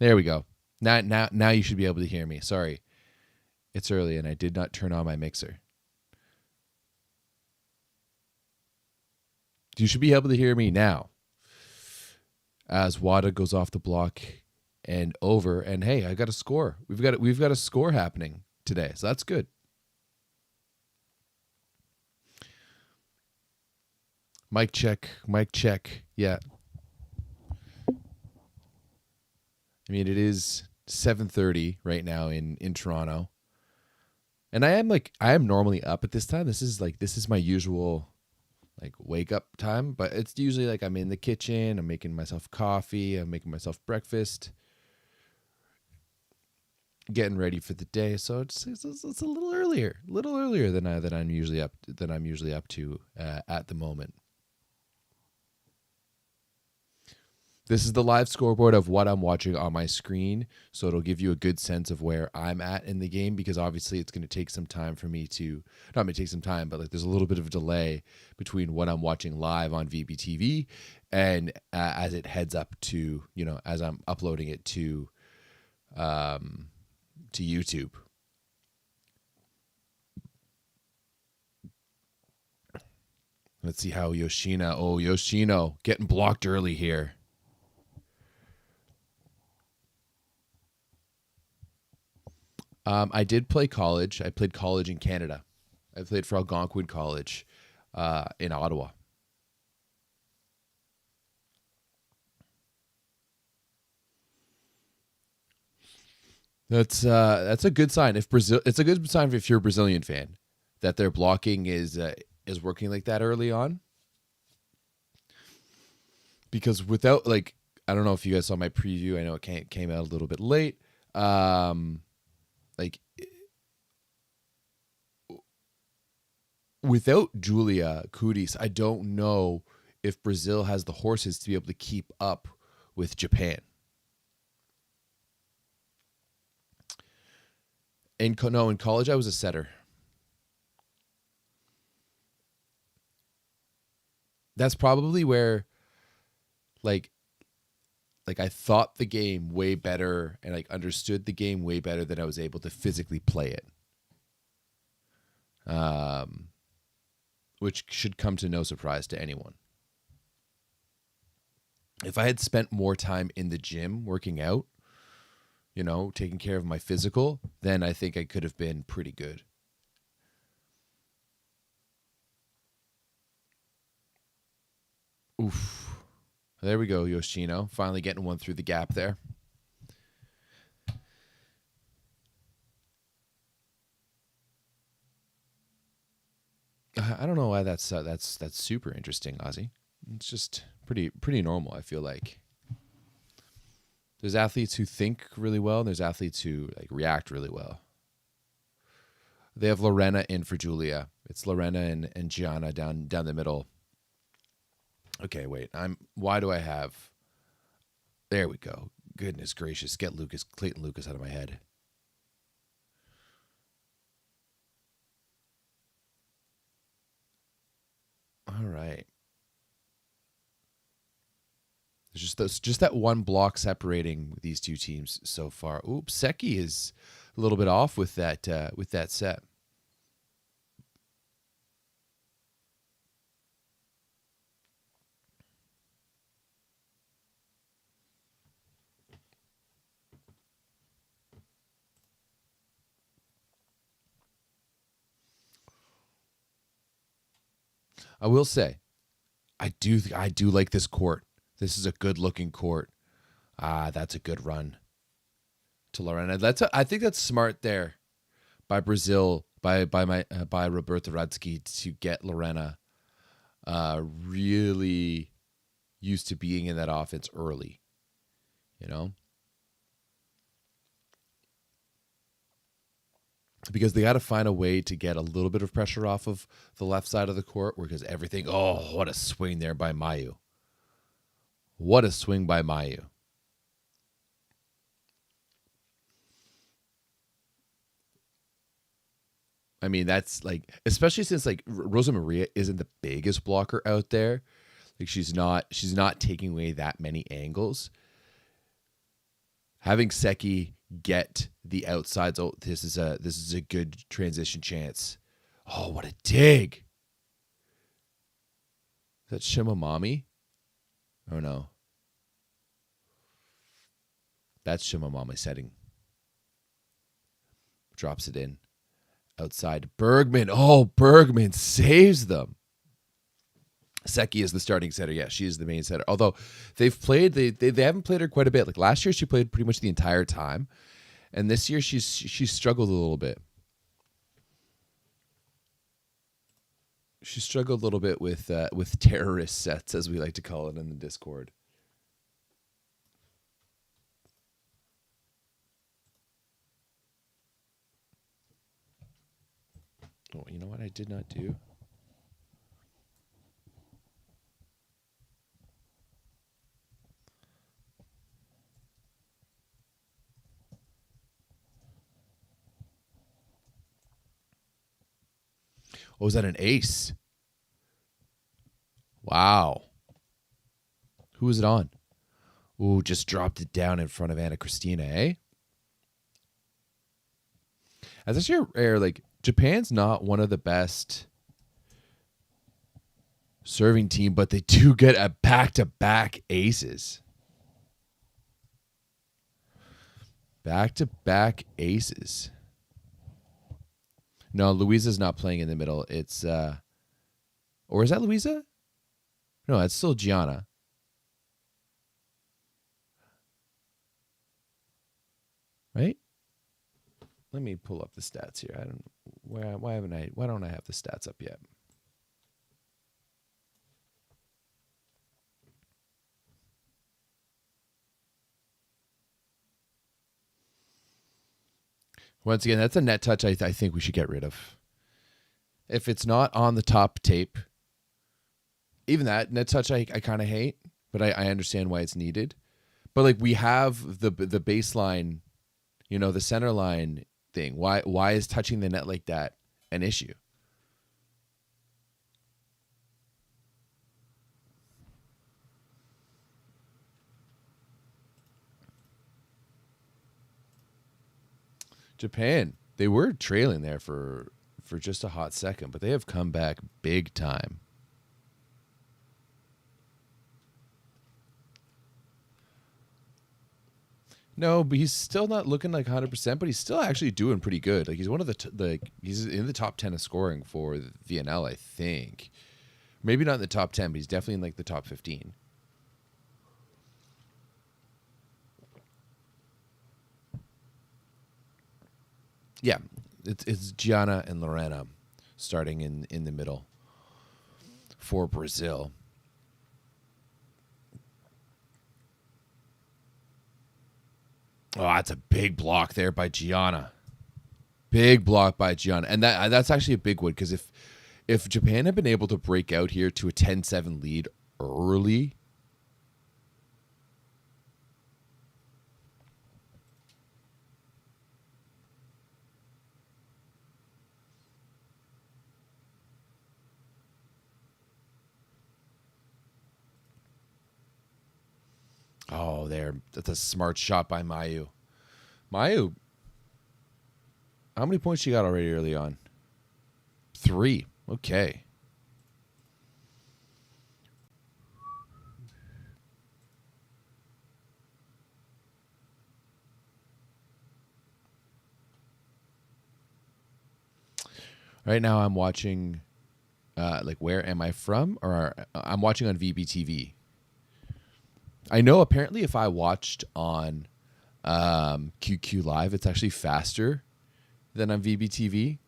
There we go. Now you should be able to hear me. Sorry. It's early and I did not turn on my mixer. You should be able to hear me now. As Wada goes off the block and over, and hey, I got a score. We've got a score happening today, so that's good. Mic check. Yeah. I mean, it is 7:30 right now in Toronto. And I am normally up at this time. This is my usual wake up time, but it's usually I'm in the kitchen, I'm making myself coffee, I'm making myself breakfast, getting ready for the day. So it's a little earlier than I'm usually up to at the moment. This is the live scoreboard of what I'm watching on my screen, so it'll give you a good sense of where I'm at in the game, because obviously it's going to take some time for me to, not going to take some time, but there's a little bit of a delay between what I'm watching live on VBTV and as it heads up to, as I'm uploading it to YouTube. Let's see how Yoshino getting blocked early here. I did play college. I played college in Canada. I played for Algonquin College in Ottawa. That's a good sign. It's a good sign if you're a Brazilian fan that their blocking is working like that early on. Because without I don't know if you guys saw my preview. I know it came out a little bit late. Without Julia Kudis, I don't know if Brazil has the horses to be able to keep up with Japan. In college, I was a setter. That's probably where, I thought the game way better and understood the game way better than I was able to physically play it. Which should come to no surprise to anyone. If I had spent more time in the gym working out, taking care of my physical, then I think I could have been pretty good. Oof. There we go, Yoshino. Finally getting one through the gap there. I don't know why that's super interesting, Ozzy. It's just pretty normal, I feel like. There's athletes who think really well, and there's athletes who react really well. They have Lorena in for Julia. It's Lorena and Gianna down the middle. Okay, wait. Why do I have? There we go. Goodness gracious. Get Clayton Lucas out of my head. All right. There's just that one block separating these two teams so far. Oops, Seki is a little bit off with that set. I will say, I do like this court. This is a good looking court. That's a good run to Lorena. I think that's smart there by Brazil, by Roberta Radsky to get Lorena really used to being in that offense early. Because they got to find a way to get a little bit of pressure off of the left side of the court, because everything. Oh, what a swing there by Mayu! What a swing by Mayu! I mean, that's especially since Rosa Maria isn't the biggest blocker out there. She's not taking away that many angles. having Seki get the outsides. Oh, this is a good transition chance. Oh, what a dig! Is that Shimamami? Oh no, that's Shimamami setting. Drops it in outside. Bergman. Oh, Bergman saves them. Seki is the starting setter. Yeah, she is the main setter. Although they've played, they haven't played her quite a bit. Like last year, she played pretty much the entire time, and this year she's struggled a little bit. She struggled a little bit with terrorist sets, as we like to call it in the Discord. Oh, you know what I did not do? Oh, was that an ace? Wow. Who was it on? Ooh, just dropped it down in front of Anna Christina, eh? As actually like Japan's not one of the best serving team, but they do get a back-to-back aces. Back-to-back aces. No, Louisa's not playing in the middle. It's or is that Louisa? No, it's still Gianna. Right? Let me pull up the stats here. I don't why don't I have the stats up yet? Once again, that's a net touch I think we should get rid of. If it's not on the top tape, even that net touch I kind of hate, but I understand why it's needed. But like we have the baseline, the center line thing. Why is touching the net like that an issue? Japan, they were trailing there for just a hot second, but they have come back big time. No, but he's still not looking like 100%, but he's still actually doing pretty good. Like he's one of he's in the top 10 of scoring for VNL, I think. Maybe not in the top 10, but he's definitely in like the top 15. Yeah, it's Gianna and Lorena starting in the middle for Brazil. Oh, that's a big block there by Gianna. Big block by Gianna. And that's actually a big one because if Japan had been able to break out here to a 10-7 lead early, oh, that's a smart shot by Mayu. Mayu, how many points she got already early on? 3. Okay. Right now I'm watching like Where Am I From? Or I'm watching on VBTV. I know apparently if I watched on QQ Live, it's actually faster than on VBTV.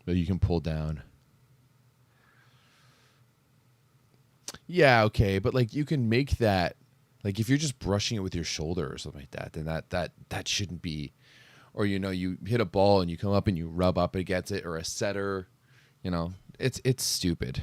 But you can pull down. Yeah, okay, but like you can make that, like if you're just brushing it with your shoulder or something like that, then that shouldn't be. Or you hit a ball and you come up and you rub up against it, or a setter, it's stupid.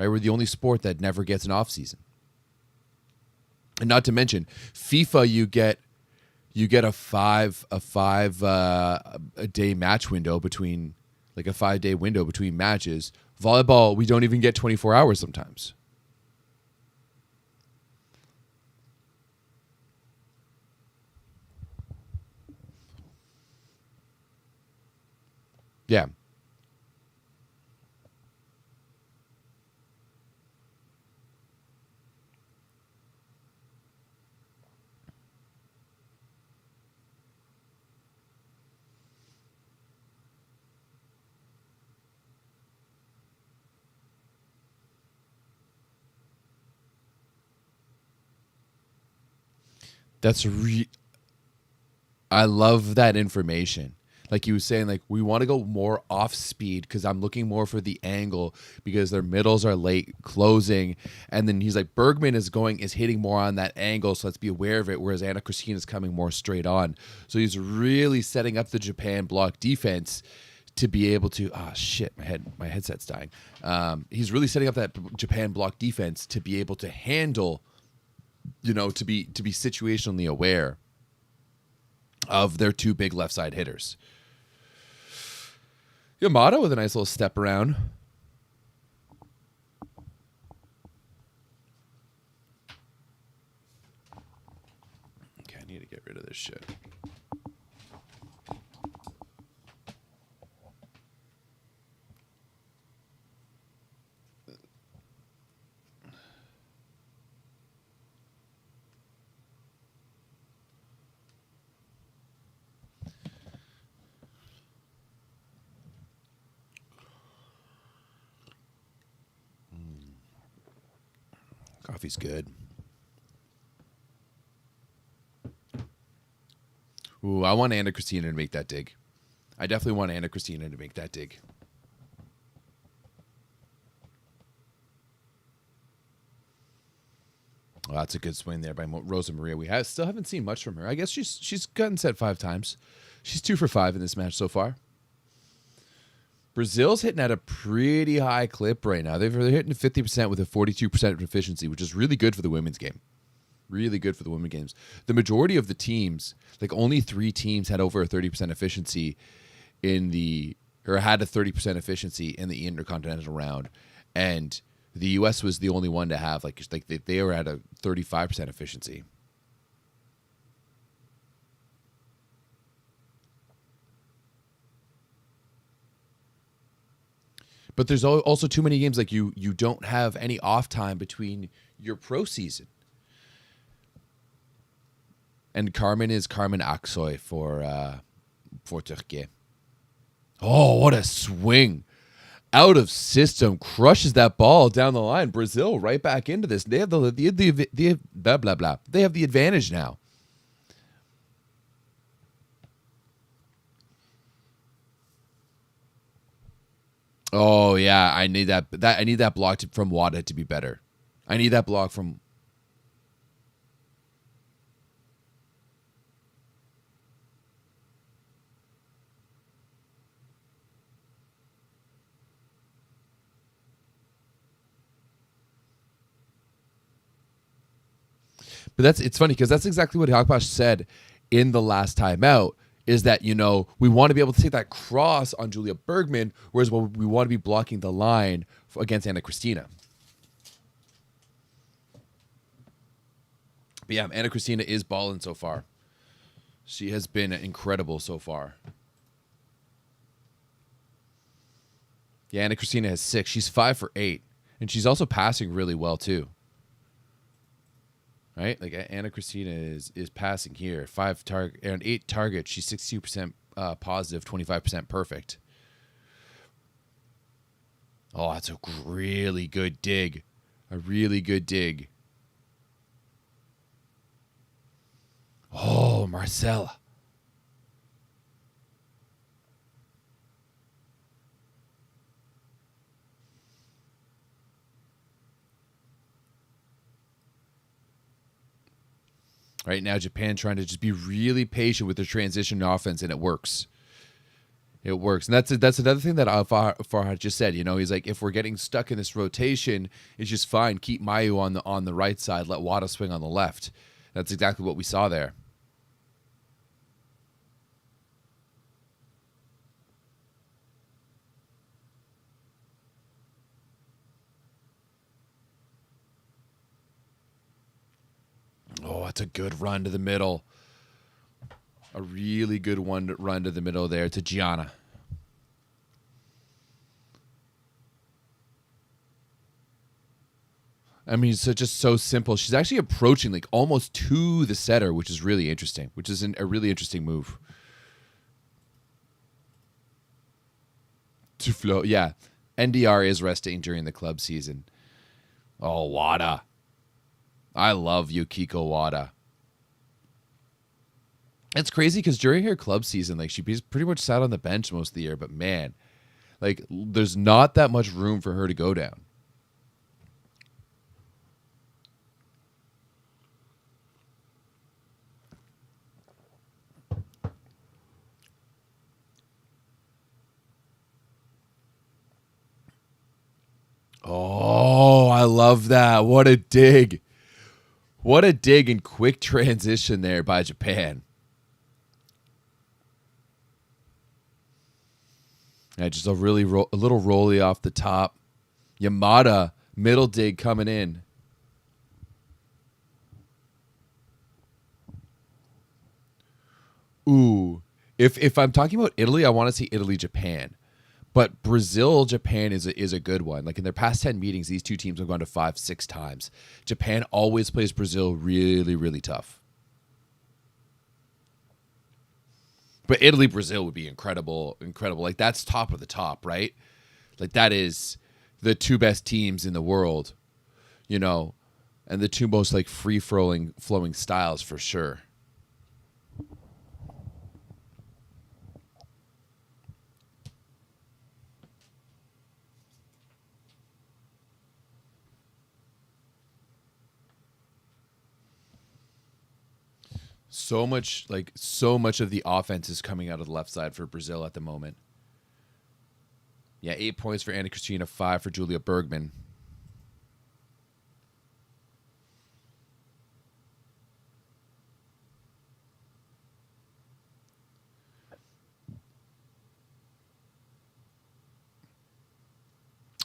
right? We're the only sport that never gets an off season. And not to mention, FIFA, you get a day match window between, like a 5-day window between matches. Volleyball, we don't even get 24 hours sometimes. Yeah. I love that information. Like you was saying, like we want to go more off speed because I'm looking more for the angle because their middles are late closing. And then he's like, Bergman is hitting more on that angle, so let's be aware of it. Whereas Anna Christina is coming more straight on. So he's really setting up the Japan block defense to be able to, my headset's dying. He's really setting up that Japan block defense to be able to handle, to be situationally aware of their two big left side hitters. Yamato with a nice little step around. Okay, I need to get rid of this shit. Coffee's good. Ooh, I want Anna Christina to make that dig. I definitely want Anna Christina to make that dig. Well, that's a good swing there by Rosa Maria. We still haven't seen much from her. I guess she's gotten set 5 times. She's 2 for 5 in this match so far. Brazil's hitting at a pretty high clip right now. They're hitting 50% with a 42% efficiency, which is really good for the women's game. Really good for the women's games. The majority of the teams, like only 3 teams had over a 30% efficiency had a 30% efficiency in the Intercontinental round. And the U.S. was the only one to have, they were at a 35% efficiency. But there's also too many games, like you don't have any off time between your pro season. And Carmen Aksoy for Turkey. Oh, what a swing. Out of system, crushes that ball down the line. Brazil right back into this. They have the blah, blah, blah. They have the advantage now. Oh yeah, I need that block from Wada to be better. I need that block from. But it's funny because that's exactly what Hakpash said in the last timeout. Is that, we want to be able to take that cross on Julia Bergman, whereas we want to be blocking the line against Anna Christina. But yeah, Anna Christina is balling so far. She has been incredible so far. Yeah, Anna Christina has 6. She's 5 for 8. And she's also passing really well too. Right? Like Anna Christina is passing here. 8 targets. She's 62% positive, 25% perfect. Oh, that's a really good dig. A really good dig. Oh, Marcella. Right now, Japan trying to just be really patient with their transition offense, and it works. It works, and that's another thing that Farhad just said. You know, he's like, if we're getting stuck in this rotation, it's just fine. Keep Mayu on the right side. Let Wada swing on the left. That's exactly what we saw there. Oh, that's a good run to the middle. A really good run to the middle there to Gianna. I mean, it's just so simple. She's actually approaching like almost to the setter, which is really interesting, which is a really interesting move. To flow, yeah. NDR is resting during the club season. Oh, Wada. I love Yukiko Wada. It's crazy because during her club season, like she pretty much sat on the bench most of the year, but man, like there's not that much room for her to go down. Oh, I love that. What a dig. What a dig and quick transition there by Japan. Yeah, just a little rolly off the top. Yamada, middle dig coming in. Ooh. If I'm talking about Italy, I want to see Italy, Japan. But Brazil, Japan is a good one. Like in their past 10 meetings, these two teams have gone to 5-6 times. Japan always plays Brazil really, really tough. But Italy, Brazil would be incredible. Like that's top of the top, right? Like that is the two best teams in the world, you know, and the two most like free flowing styles for sure. So much of the offense is coming out of the left side for Brazil at the moment. Yeah, 8 points for Anna Cristina, 5 for Julia Bergman.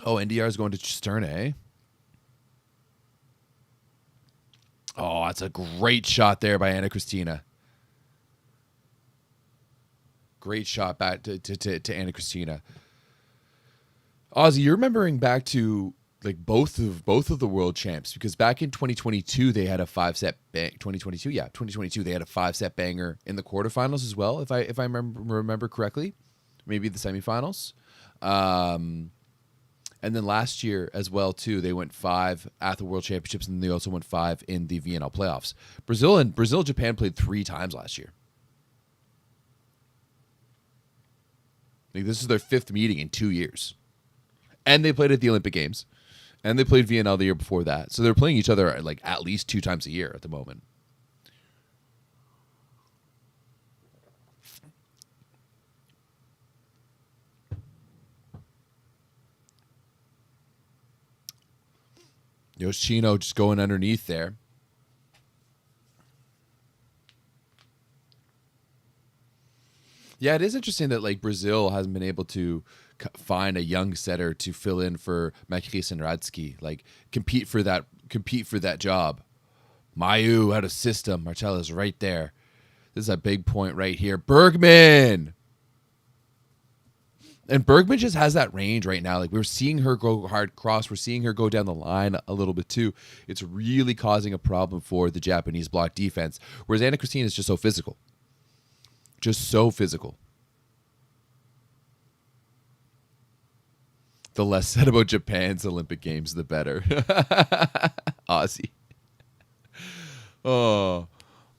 Oh, NDR is going to Stern, eh? Oh, that's a great shot there by Anna Cristina. Great shot back to Anna Cristina. Ozzy, you're remembering back to like both of the world champs, because back in 2022 they had a 5-set 2022 they had a 5-set banger in the quarterfinals as well, if I remember correctly, maybe the semifinals. And then last year as well too, they went 5 at the World Championships, and they also went 5 in the VNL playoffs. Brazil Japan played 3 times last year. Like this is their 5th meeting in 2 years, and they played at the Olympic Games, and they played VNL the year before that. So they're playing each other like at least 2 times a year at the moment. Yoshino just going underneath there. Yeah, it is interesting that like Brazil hasn't been able to find a young setter to fill in for Makris and Radsky, like compete for that job. Mayu out of system. Marcella's right there. This is a big point right here. Bergman. And Bergman just has that range right now. Like we're seeing her go hard cross. We're seeing her go down the line a little bit too. It's really causing a problem for the Japanese block defense. Whereas Anna Cristina is just so physical. Just so physical. The less said about Japan's Olympic Games, the better. Aussie. Oh,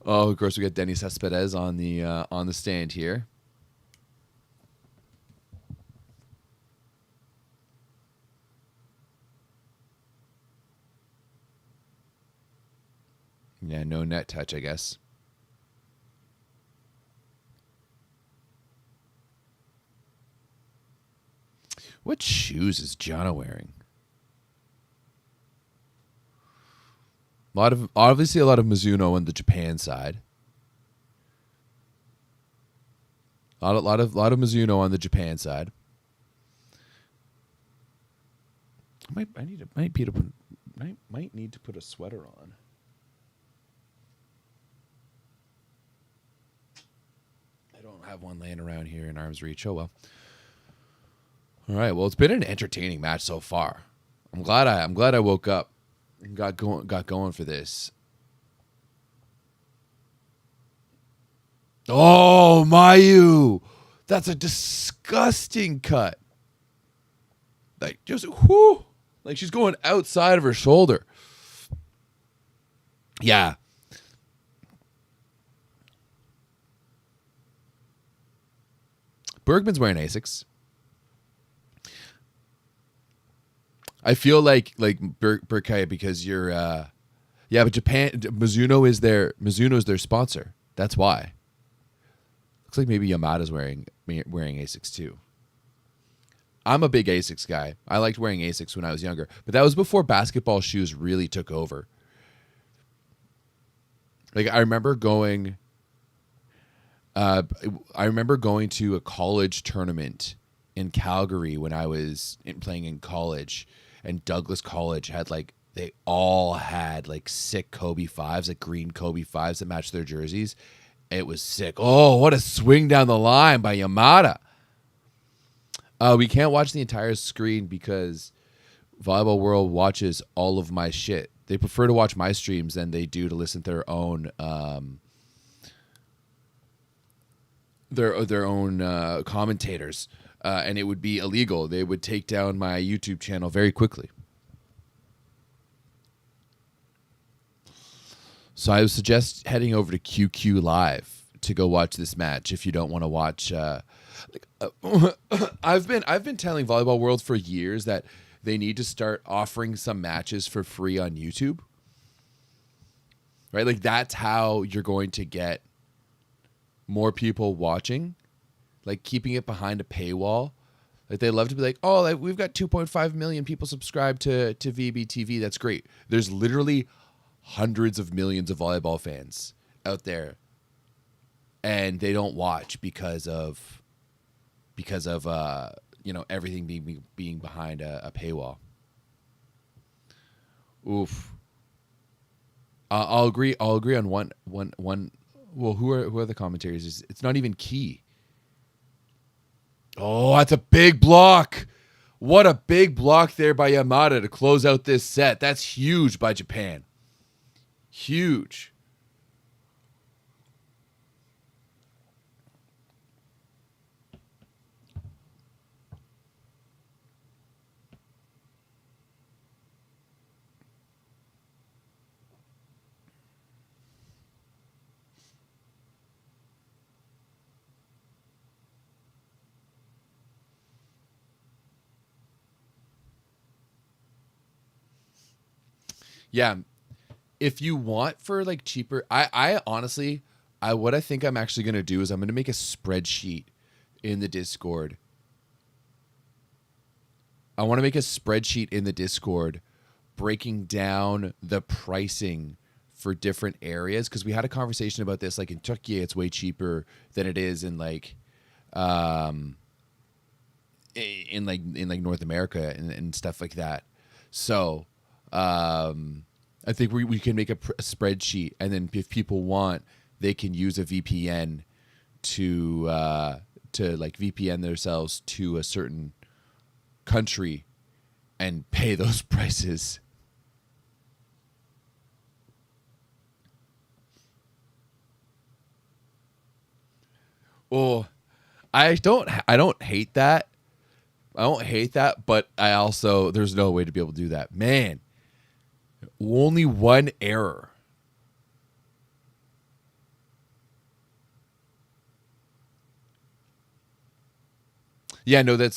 of course we got Denny Cespedes on the stand here. Yeah, no net touch, I guess. What shoes is Gianna wearing? Obviously a lot of Mizuno on the Japan side. A lot of Mizuno on the Japan side. Might need to put a sweater on. I don't have one laying around here in arm's reach. Oh well. All right. Well, it's been an entertaining match so far. I'm glad I woke up and got going for this. Oh, Mayu. That's a disgusting cut. Like, just, whoo. Like, she's going outside of her shoulder. Yeah. Bergman's wearing Asics. I feel like Berkay, because you're, yeah, but Mizuno's their sponsor. That's why. Looks like maybe Yamada's wearing Asics too. I'm a big Asics guy. I liked wearing Asics when I was younger, but that was before basketball shoes really took over. Like I remember going to a college tournament in Calgary when I was playing in college, and Douglas College had they all had sick Kobe 5s, like green Kobe 5s that matched their jerseys. It was sick. Oh, what a swing down the line by Yamada. We can't watch the entire screen because Volleyball World watches all of my shit. They prefer to watch my streams than they do to listen to their own commentators, and it would be illegal. They would take down my YouTube channel very quickly. So I would suggest heading over to QQ Live to go watch this match if you don't want to watch. I've been telling Volleyball World for years that they need to start offering some matches for free on YouTube. Right? Like that's how you're going to get more people watching. Like keeping it behind a paywall. Like they love to be like, oh, like, we've got 2.5 million people subscribed to VBTV. That's great. There's literally hundreds of millions of volleyball fans out there, and they don't watch because of everything being behind a paywall. Oof. I'll agree on one. Well, who are the commentators? It's not even Key. Oh, that's a big block. What a big block there by Yamada to close out this set. That's huge by Japan. Huge. Yeah. If you want for cheaper, I honestly, what I think I'm actually going to do is I'm going to make a spreadsheet in the Discord. I want to make a spreadsheet in the Discord breaking down the pricing for different areas, because we had a conversation about this. Like in Turkey, it's way cheaper than it is in North America and stuff like that. So I think we can make a spreadsheet, and then if people want, they can use a VPN to VPN themselves to a certain country and pay those prices. Well, I don't hate that. I don't hate that, but I also, there's no way to be able to do that. Man, only one error. Yeah, no, no.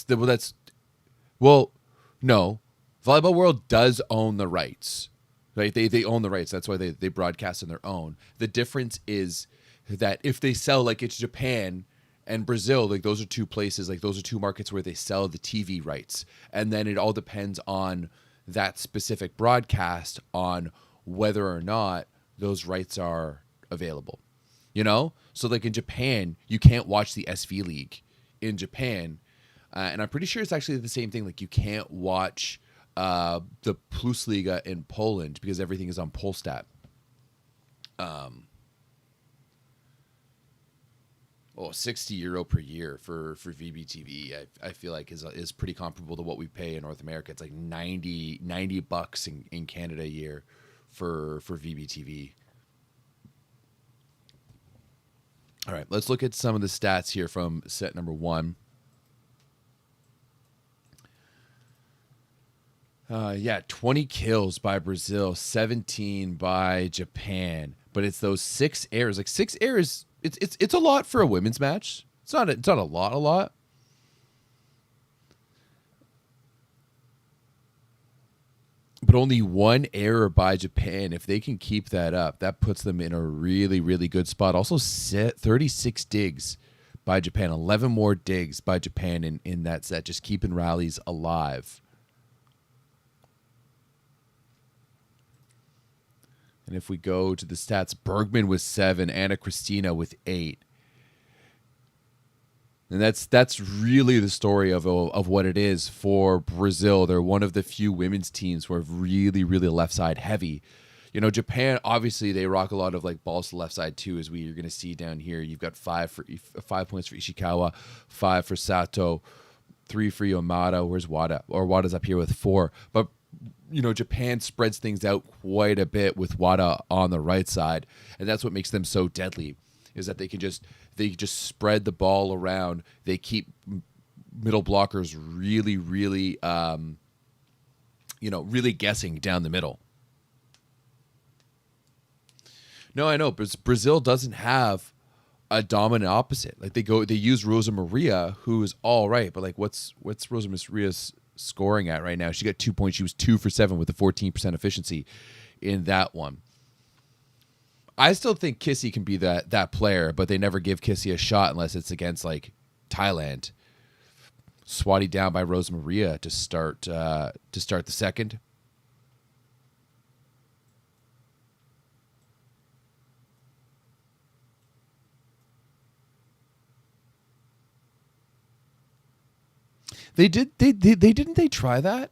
Volleyball World does own the rights. Right? They own the rights. That's why they broadcast on their own. The difference is that if they sell, like it's Japan and Brazil, like those are two places, like those are two markets where they sell the TV rights. And then it all depends on that specific broadcast on whether or not those rights are available. You know? So like in Japan, you can't watch the SV League in Japan. And I'm pretty sure it's actually the same thing. Like you can't watch the Plus Liga in Poland because everything is on Polstat. 60 euro per year for VBTV, I feel like is pretty comparable to what we pay in North America. It's like 90 bucks in Canada a year for VBTV. All right, let's look at some of the stats here from set number 1. 20 kills by Brazil, 17 by Japan. But it's those 6 errors. Like 6 errors, it's a lot for a women's match. It's not a lot. But only 1 error by Japan. If they can keep that up, that puts them in a really, really good spot. Also, 36 digs by Japan. 11 more digs by Japan in that set, just keeping rallies alive. And if we go to the stats, Bergman with 7, Anna Cristina with 8. And that's really the story of what it is for Brazil. They're one of the few women's teams who are really, really left side heavy. You know, Japan, obviously, they rock a lot of like balls to the left side too, as you're going to see down here. You've got 5 points for Ishikawa, 5 for Sato, 3 for Yamada. Where's Wada? Or Wada's up here with 4. But you know, Japan spreads things out quite a bit with Wada on the right side, and that's what makes them so deadly. Is that they just spread the ball around. They keep middle blockers really, really, really guessing down the middle. No, I know, but Brazil doesn't have a dominant opposite. Like they use Rosa Maria, who is all right, but like what's Rosa Maria's scoring at right now? She got 2 points. She was 2 for 7 with a 14% efficiency in that one. I still think Kissy can be that player, but they never give Kissy a shot unless it's against like Thailand. Swatted down by Rosa Maria to start the second. Didn't they try that?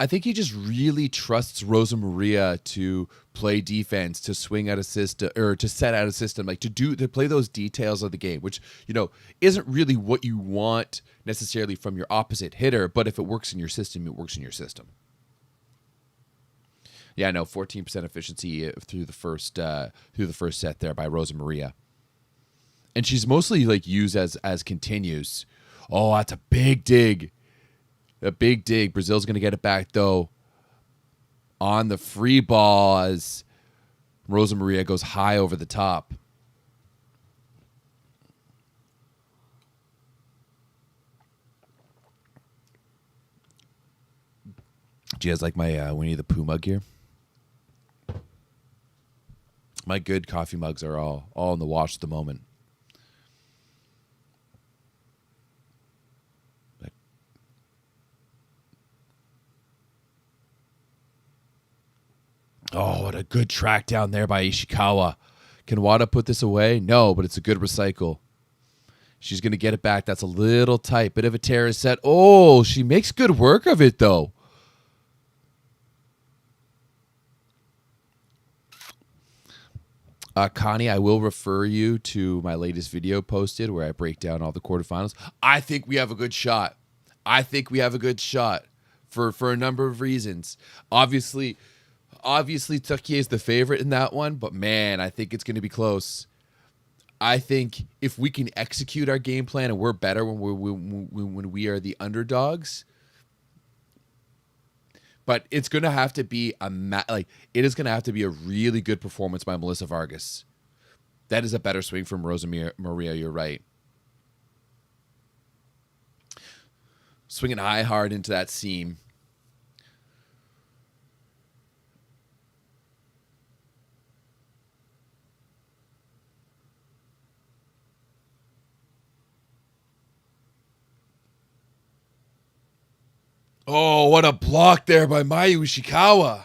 I think he just really trusts Rosa Maria to play defense, to swing out a system, or to set out a system, like to play those details of the game, which, you know, isn't really what you want necessarily from your opposite hitter, but if it works in your system, it works in your system. Yeah, no, 14% efficiency through the first set there by Rosa Maria. And she's mostly like used as continues. Oh, that's a big dig. A big dig. Brazil's going to get it back, though, on the free ball as Rosa Maria goes high over the top. Do you guys like my Winnie the Pooh mug here? My good coffee mugs are all in the wash at the moment. Oh, what a good track down there by Ishikawa. Can Wada put this away? No, but it's a good recycle. She's going to get it back. That's a little tight. Bit of a terrace set. Oh, she makes good work of it, though. Connie, I will refer you to my latest video posted where I break down all the quarterfinals. I think we have a good shot. For a number of reasons. Obviously, Turkey is the favorite in that one, but man, I think it's going to be close. I think if we can execute our game plan and we're better when we are the underdogs, but it's going to have to be it is going to have to be a really good performance by Melissa Vargas. That is a better swing from Rosa Maria. You're right. Swinging high hard into that seam. Oh, what a block there by Mayu Ishikawa.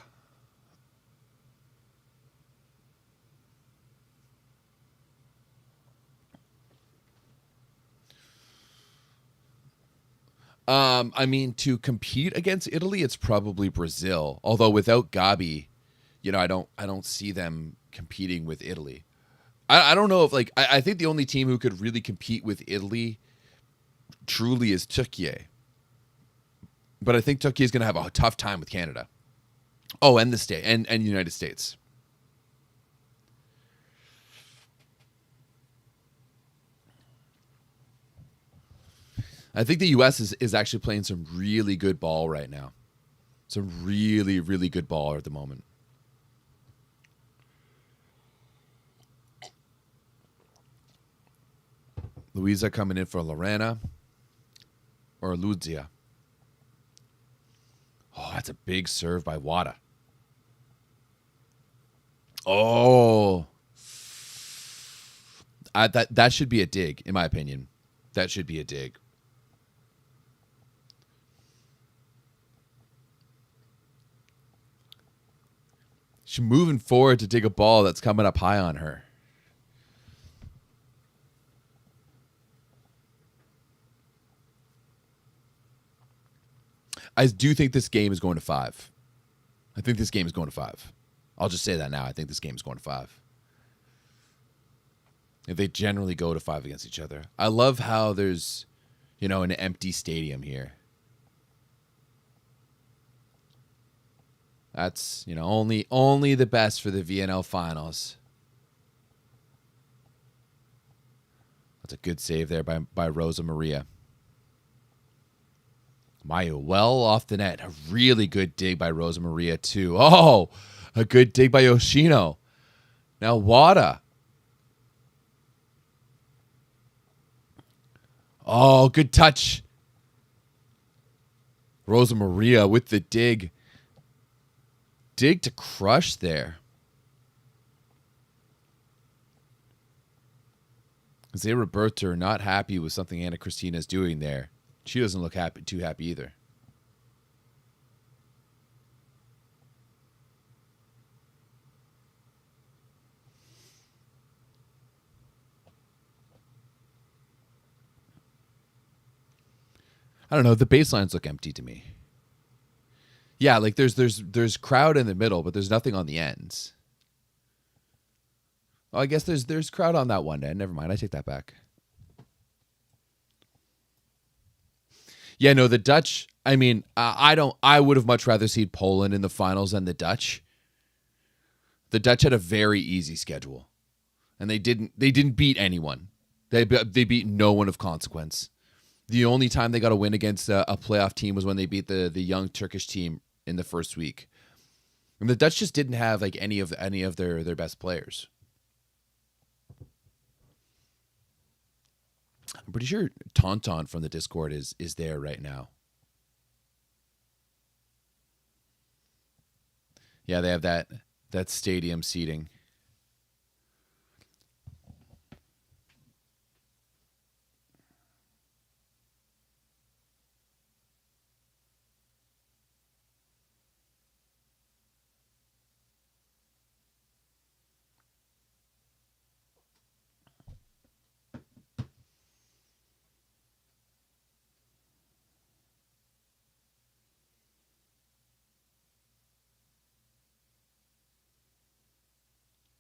I mean, to compete against Italy, it's probably Brazil. Although without Gabi, I don't see them competing with Italy. I don't know if I think the only team who could really compete with Italy truly is Turkey. But I think Turkey is going to have a tough time with Canada. Oh, and the state and United States. I think the U.S. is actually playing some really good ball right now. Some really, really good ball at the moment. Luisa coming in for Lorena or Ludzia. Oh, that's a big serve by Wada. Oh. That should be a dig, in my opinion. That should be a dig. She's moving forward to dig a ball that's coming up high on her. I do think this game is going to 5. I think this game is going to 5. I'll just say that now. I think this game is going to 5. If they generally go to 5 against each other. I love how there's, an empty stadium here. That's, only the best for the VNL finals. That's a good save there by Rosa Maria. Mayu well off the net. A really good dig by Rosa Maria, too. Oh, a good dig by Yoshino. Now Wada. Oh, good touch. Rosa Maria with the dig. Dig to crush there. Zé Roberto are not happy with something Ana Cristina is doing there. She doesn't look too happy either. I don't know. The baselines look empty to me. Yeah, like there's crowd in the middle, but there's nothing on the ends. Oh, I guess there's crowd on that one end. Never mind. I take that back. Yeah, no, the Dutch. I mean, I would have much rather seen Poland in the finals than the Dutch. The Dutch had a very easy schedule, and they didn't beat anyone. They beat no one of consequence. The only time they got a win against a playoff team was when they beat the young Turkish team in the first week. And the Dutch just didn't have like any of their best players. I'm pretty sure Tauntaun from the Discord is there right now. Yeah, they have that stadium seating.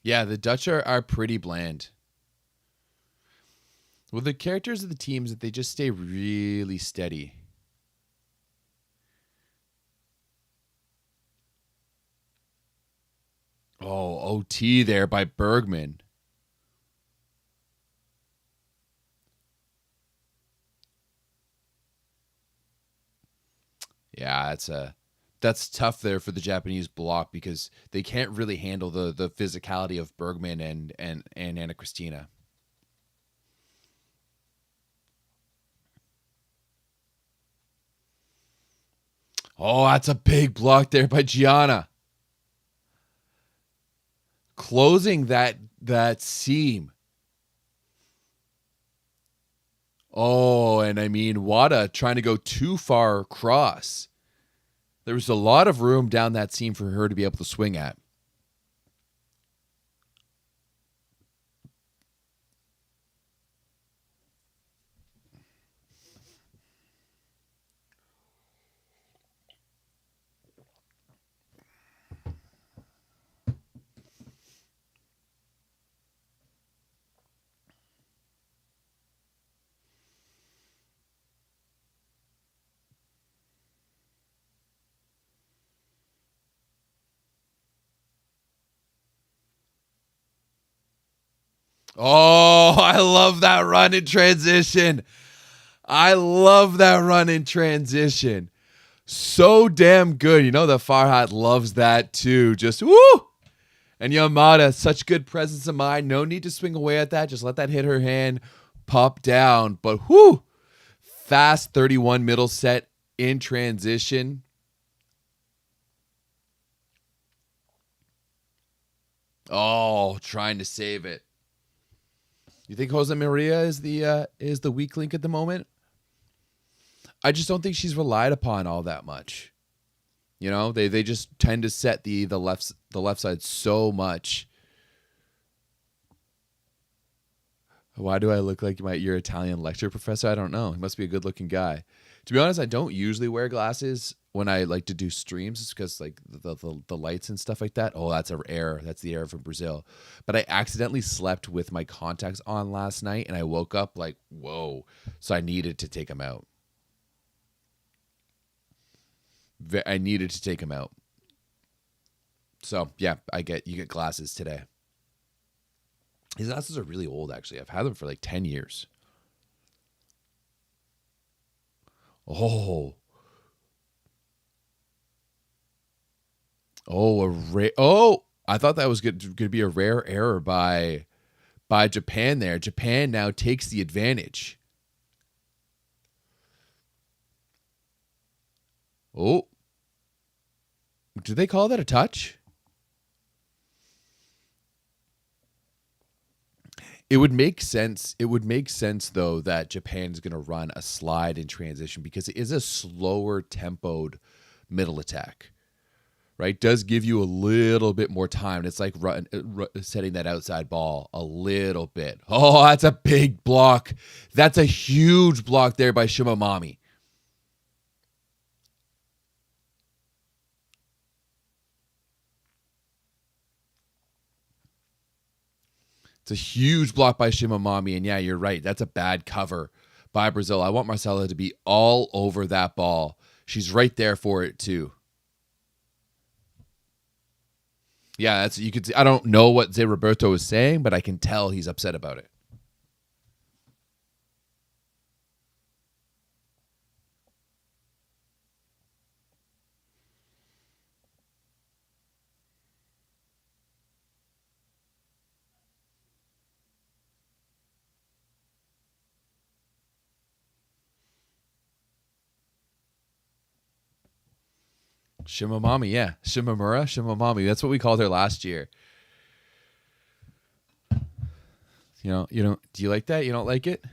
Yeah, the Dutch are pretty bland. Well, the characters of the teams that they just stay really steady. Oh, OT there by Bergman. Yeah, that's tough there for the Japanese block because they can't really handle the physicality of Bergman and Ana Cristina. Oh, that's a big block there by Gianna. Closing that seam. Oh, and I mean Wada trying to go too far across. There was a lot of room down that seam for her to be able to swing at. Oh, I love that run in transition. I love that run in transition. So damn good. You know, the Farhat loves that too. Just woo! And Yamada, such good presence of mind. No need to swing away at that. Just let that hit her hand, pop down. But whoo! Fast 31 middle set in transition. Oh, trying to save it. You think Jose Maria is the weak link at the moment? I just don't think she's relied upon all that much. You know, they just tend to set the left side so much. Why do I look like your Italian lecture professor? I don't know. He must be a good-looking guy. To be honest, I don't usually wear glasses when I like to do streams. It's because like the lights and stuff like that. Oh, that's an error. That's the error from Brazil. But I accidentally slept with my contacts on last night, and I woke up like, whoa. So I needed to take them out. I needed to take them out. So yeah, you get glasses today. His glasses are really old, actually. I've had them for like 10 years. Oh. Oh, I thought that was going to be a rare error by Japan there. Japan now takes the advantage. Oh. Did they call that a touch? It would make sense. It would make sense, though, that Japan's going to run a slide in transition because it is a slower tempoed middle attack, right? Does give you a little bit more time. It's like setting that outside ball a little bit. Oh, that's a big block. That's a huge block there by Shimamami. It's a huge block by Shimamami, and yeah, you're right. That's a bad cover by Brazil. I want Marcela to be all over that ball. She's right there for it too. Yeah, you could see. I don't know what Zé Roberto is saying, but I can tell he's upset about it. Shimamami, yeah. Shimamami. That's what we called her last year. You don't. Do you like that? You don't like it?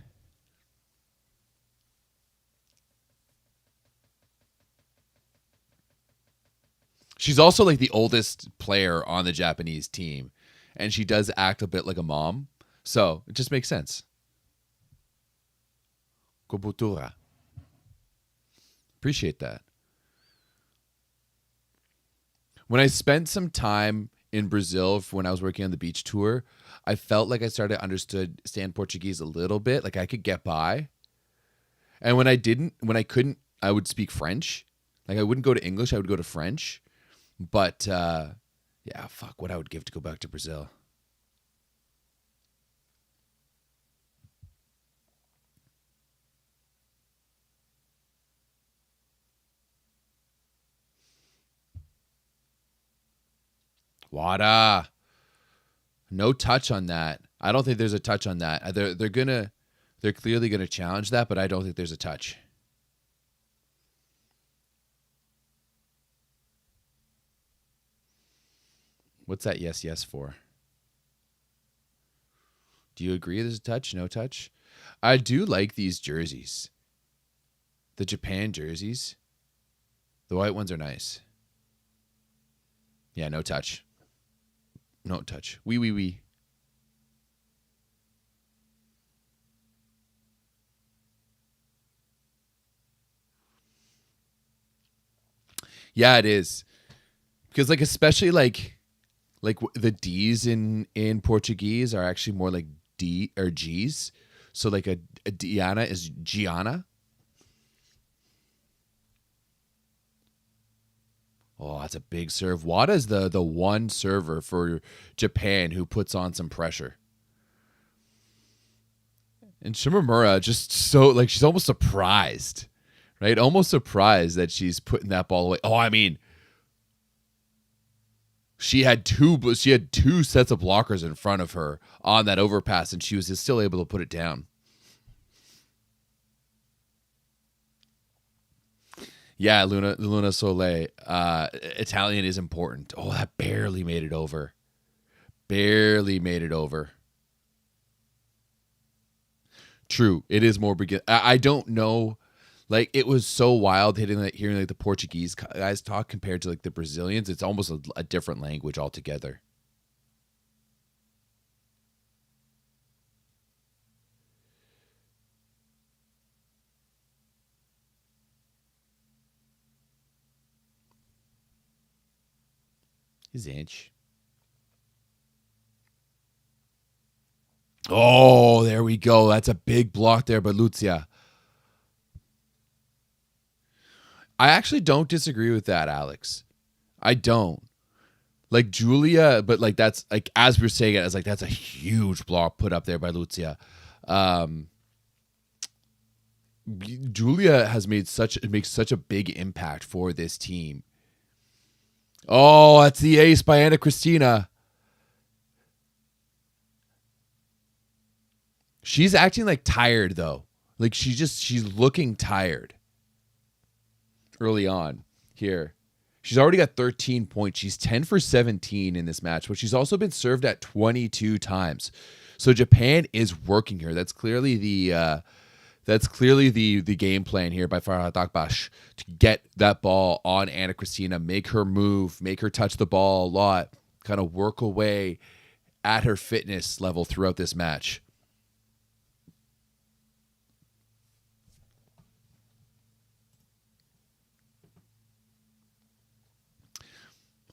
She's also like the oldest player on the Japanese team, and she does act a bit like a mom, so it just makes sense. Kobutura. Appreciate that. When I spent some time in Brazil when I was working on the beach tour, I felt like I started to understand Portuguese a little bit. Like I could get by. And when I couldn't, I would speak French. Like I wouldn't go to English, I would go to French. But yeah, fuck what I would give to go back to Brazil. Wada. No touch on that. I don't think there's a touch on that. They're clearly gonna challenge that, but I don't think there's a touch. What's that yes for? Do you agree there's a touch? No touch? I do like these jerseys. The Japan jerseys. The white ones are nice. Yeah, no touch. No touch. Wee. Yeah, it is. Because like especially like the D's in Portuguese are actually more like D or G's. So like a Diana is Gianna. Oh, that's a big serve. Wada's the one server for Japan who puts on some pressure. And Shimamura just so like she's almost surprised, right? Almost surprised that she's putting that ball away. Oh, I mean, she had two sets of blockers in front of her on that overpass, and she was just still able to put it down. Yeah, Luna Soleil. Italian is important. Oh, that barely made it over. Barely made it over. True, it is more begin. I don't know. Like it was so wild hearing like the Portuguese guys talk compared to like the Brazilians. It's almost a different language altogether. His inch. Oh, there we go. That's a big block there by Lucia. I actually don't disagree with that, Alex. I don't. Like Julia, but like that's like as we're saying it, as like that's a huge block put up there by Lucia. Um, Julia has makes such a big impact for this team. Oh, that's the ace by Anna Christina. She's acting like tired though. Like she's looking tired early on here. She's already got 13 points. She's 10 for 17 in this match, but she's also been served at 22 times. So Japan is working here. That's clearly the game plan here by Farhat Akbash to get that ball on Anna Christina, make her move, make her touch the ball a lot, kind of work away at her fitness level throughout this match.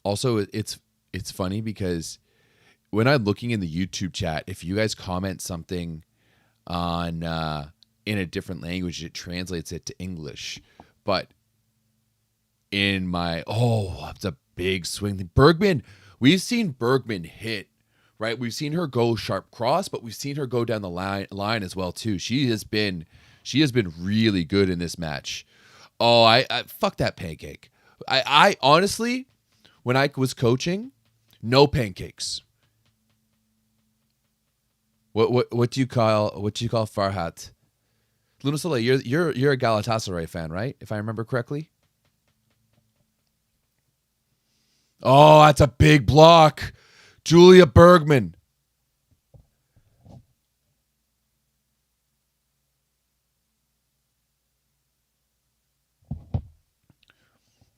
Also, it's funny because when I'm looking in the YouTube chat, if you guys comment something on in a different language, it translates it to English. But in my it's a big swing. Bergman, we've seen Bergman hit, right? We've seen her go sharp cross, but we've seen her go down the line as well too. She has been really good in this match. Oh, I fuck that pancake. I honestly, when I was coaching, no pancakes. What do you call Farhat? Luna Soleil, you're a Galatasaray fan, right? If I remember correctly. Oh, that's a big block. Julia Bergman.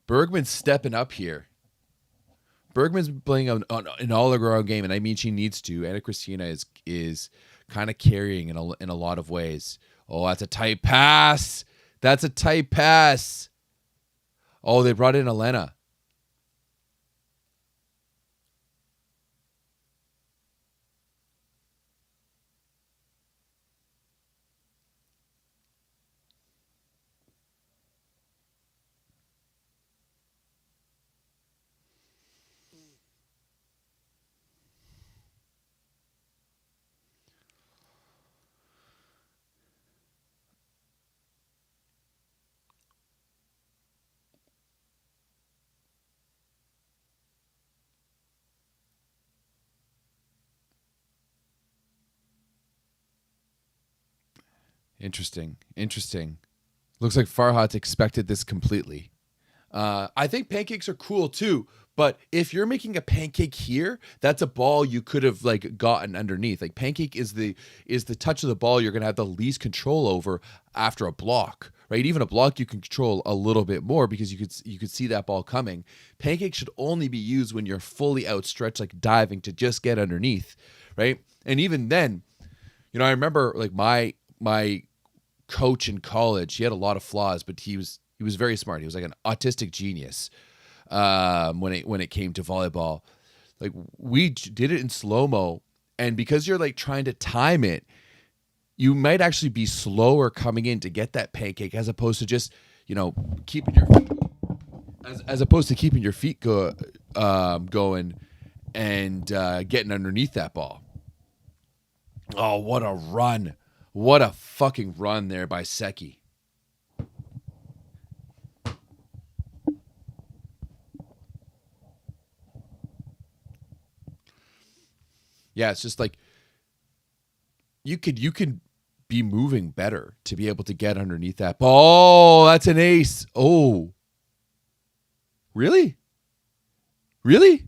Bergman's stepping up here. Bergman's playing an all-around game, and I mean she needs to. Anna Christina is kind of carrying in a lot of ways. Oh, that's a tight pass. That's a tight pass. Oh, they brought in Elena. Interesting. Looks like Farhat expected this completely. I think pancakes are cool too, but if you're making a pancake here, that's a ball you could have like gotten underneath. Like pancake is the touch of the ball you're gonna have the least control over after a block, right? Even a block you can control a little bit more because you could see that ball coming. Pancake should only be used when you're fully outstretched, like diving to just get underneath, right? And even then, I remember like my coach in college, he had a lot of flaws, but he was very smart. He was like an autistic genius when it came to volleyball. Like we did it in slow-mo, and because you're like trying to time it, you might actually be slower coming in to get that pancake as opposed to just, keeping your as opposed to keeping your feet going and getting underneath that ball. Oh, what a run. What a fucking run there by Seki. Yeah, it's just like you could be moving better to be able to get underneath that ball. Oh, that's an ace. Oh. Really? Really?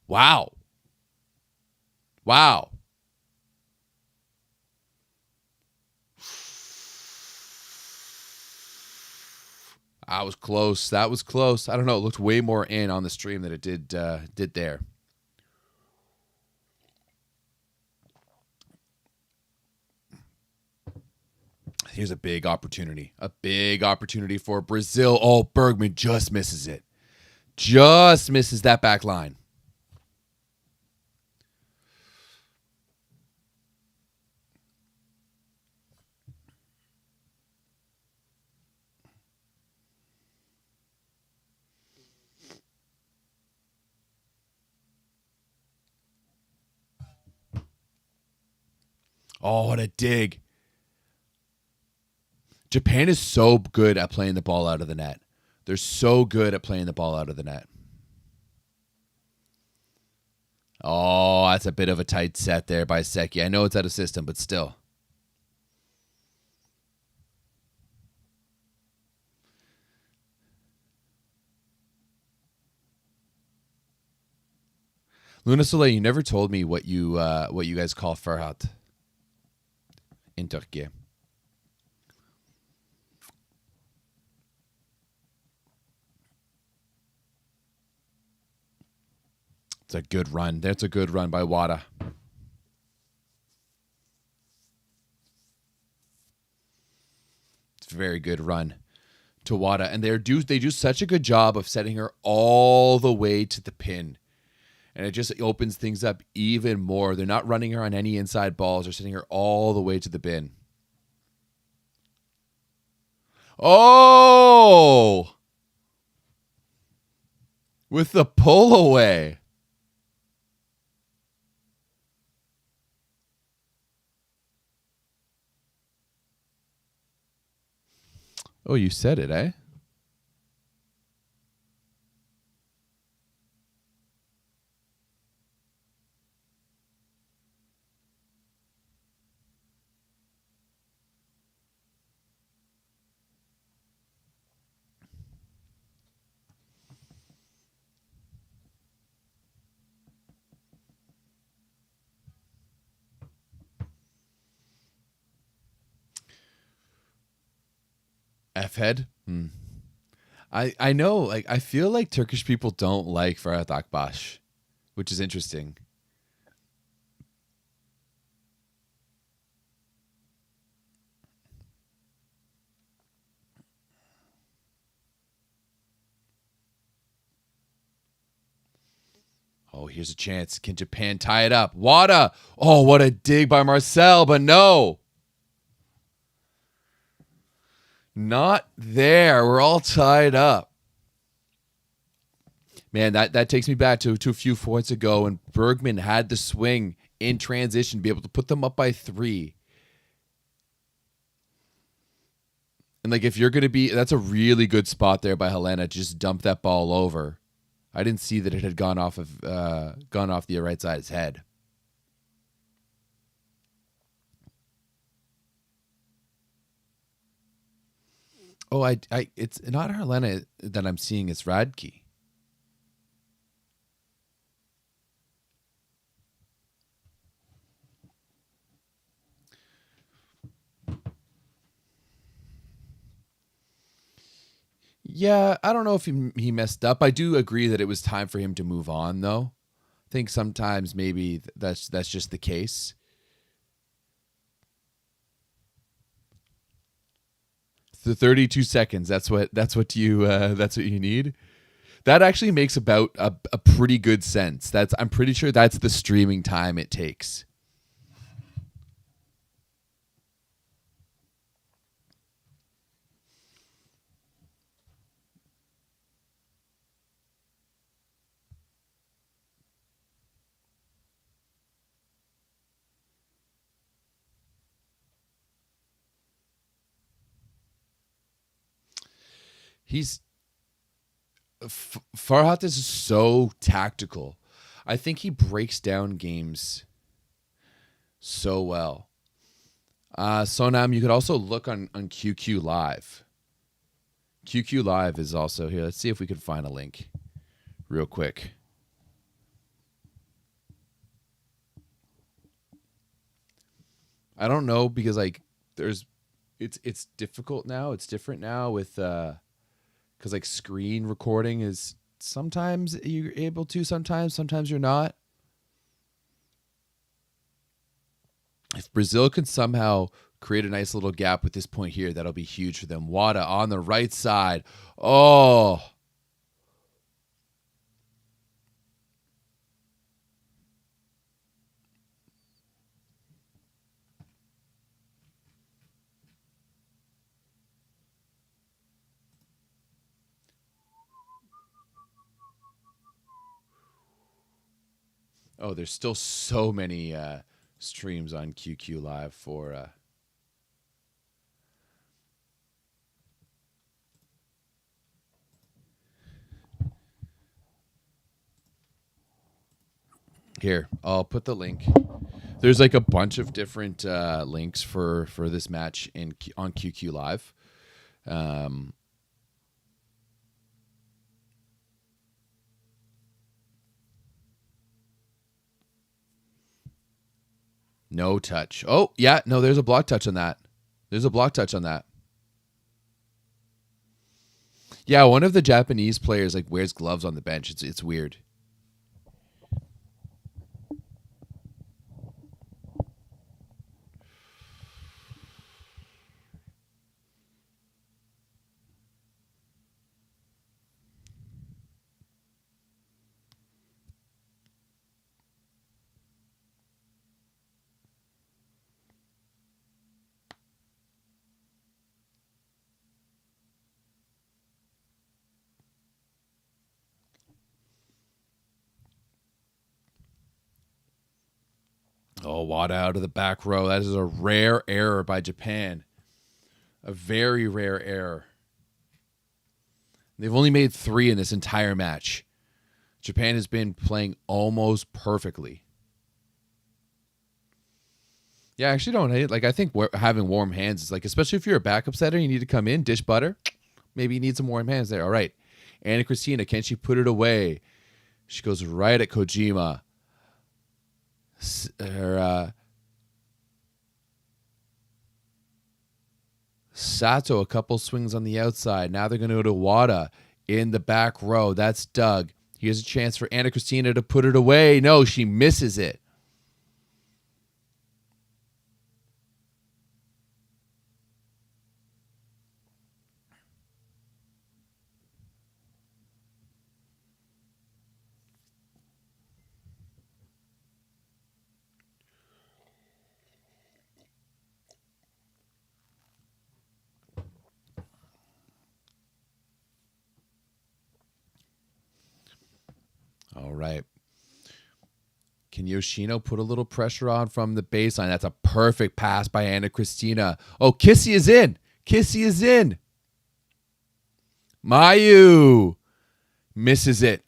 Wow. Wow. That was close. That was close. I don't know. It looked way more in on the stream than it did there. Here's a big opportunity. A big opportunity for Brazil. Oh, Bergman just misses it. Just misses that back line. Oh, what a dig. Japan is so good at playing the ball out of the net. They're so good at playing the ball out of the net. Oh, that's a bit of a tight set there by Seki. I know it's out of system, but still. Luna Soleil, you never told me what you guys call Farhat in Turkey. It's a good run. That's a good run by Wada. It's a very good run to Wada. And they do such a good job of setting her all the way to the pin. And it just opens things up even more. They're not running her on any inside balls. They're setting her all the way to the bin. Oh! With the pull away. Oh, you said it, eh? F-head? I know, like I feel like Turkish people don't like Farhat Akbaş, which is interesting. Oh, here's a chance. Can Japan tie it up? Wada! Oh, what a dig by Marcel, but no. Not there. We're all tied up. Man, that takes me back to a few points ago when Bergman had the swing in transition to be able to put them up by 3. And like if you're going to be, that's a really good spot there by Helena. Just dump that ball over. I didn't see that it had gone off the right side of his head. Oh, it's not Helena that I'm seeing. It's Radke. Yeah, I don't know if he messed up. I do agree that it was time for him to move on, though. I think sometimes maybe that's just the case. The 32 seconds. That's what you need. That actually makes about a pretty good sense. I'm pretty sure that's the streaming time it takes. Farhat is so tactical. I think he breaks down games so well. Sonam, you could also look on QQ Live. QQ Live is also here. Let's see if we can find a link real quick. I don't know because it's difficult now. It's different now with because like screen recording is sometimes you're able to, sometimes you're not. If Brazil can somehow create a nice little gap with this point here, that'll be huge for them. Wada on the right side. Oh. Oh, there's still so many streams on QQ Live for here. I'll put the link. There's like a bunch of different links for this match on QQ Live. No touch. Oh, yeah. No, there's a block touch on that. Yeah, one of the Japanese players like wears gloves on the bench. It's weird. Oh, Wada out of the back row. That is a rare error by Japan. A very rare error. They've only made 3 in this entire match. Japan has been playing almost perfectly. Yeah, I actually don't hate it. Like, I think having warm hands is like, especially if you're a backup setter, you need to come in, dish butter. Maybe you need some warm hands there. All right. Anna Christina, can she put it away? She goes right at Kojima. Sato, a couple swings on the outside. Now they're going to go to Wada in the back row. That's Doug. Here's a chance for Anna Christina to put it away. No, she misses it. All right. Can Yoshino put a little pressure on from the baseline? That's a perfect pass by Anna Christina. Oh, Kissy is in. Kissy is in. Mayu misses it.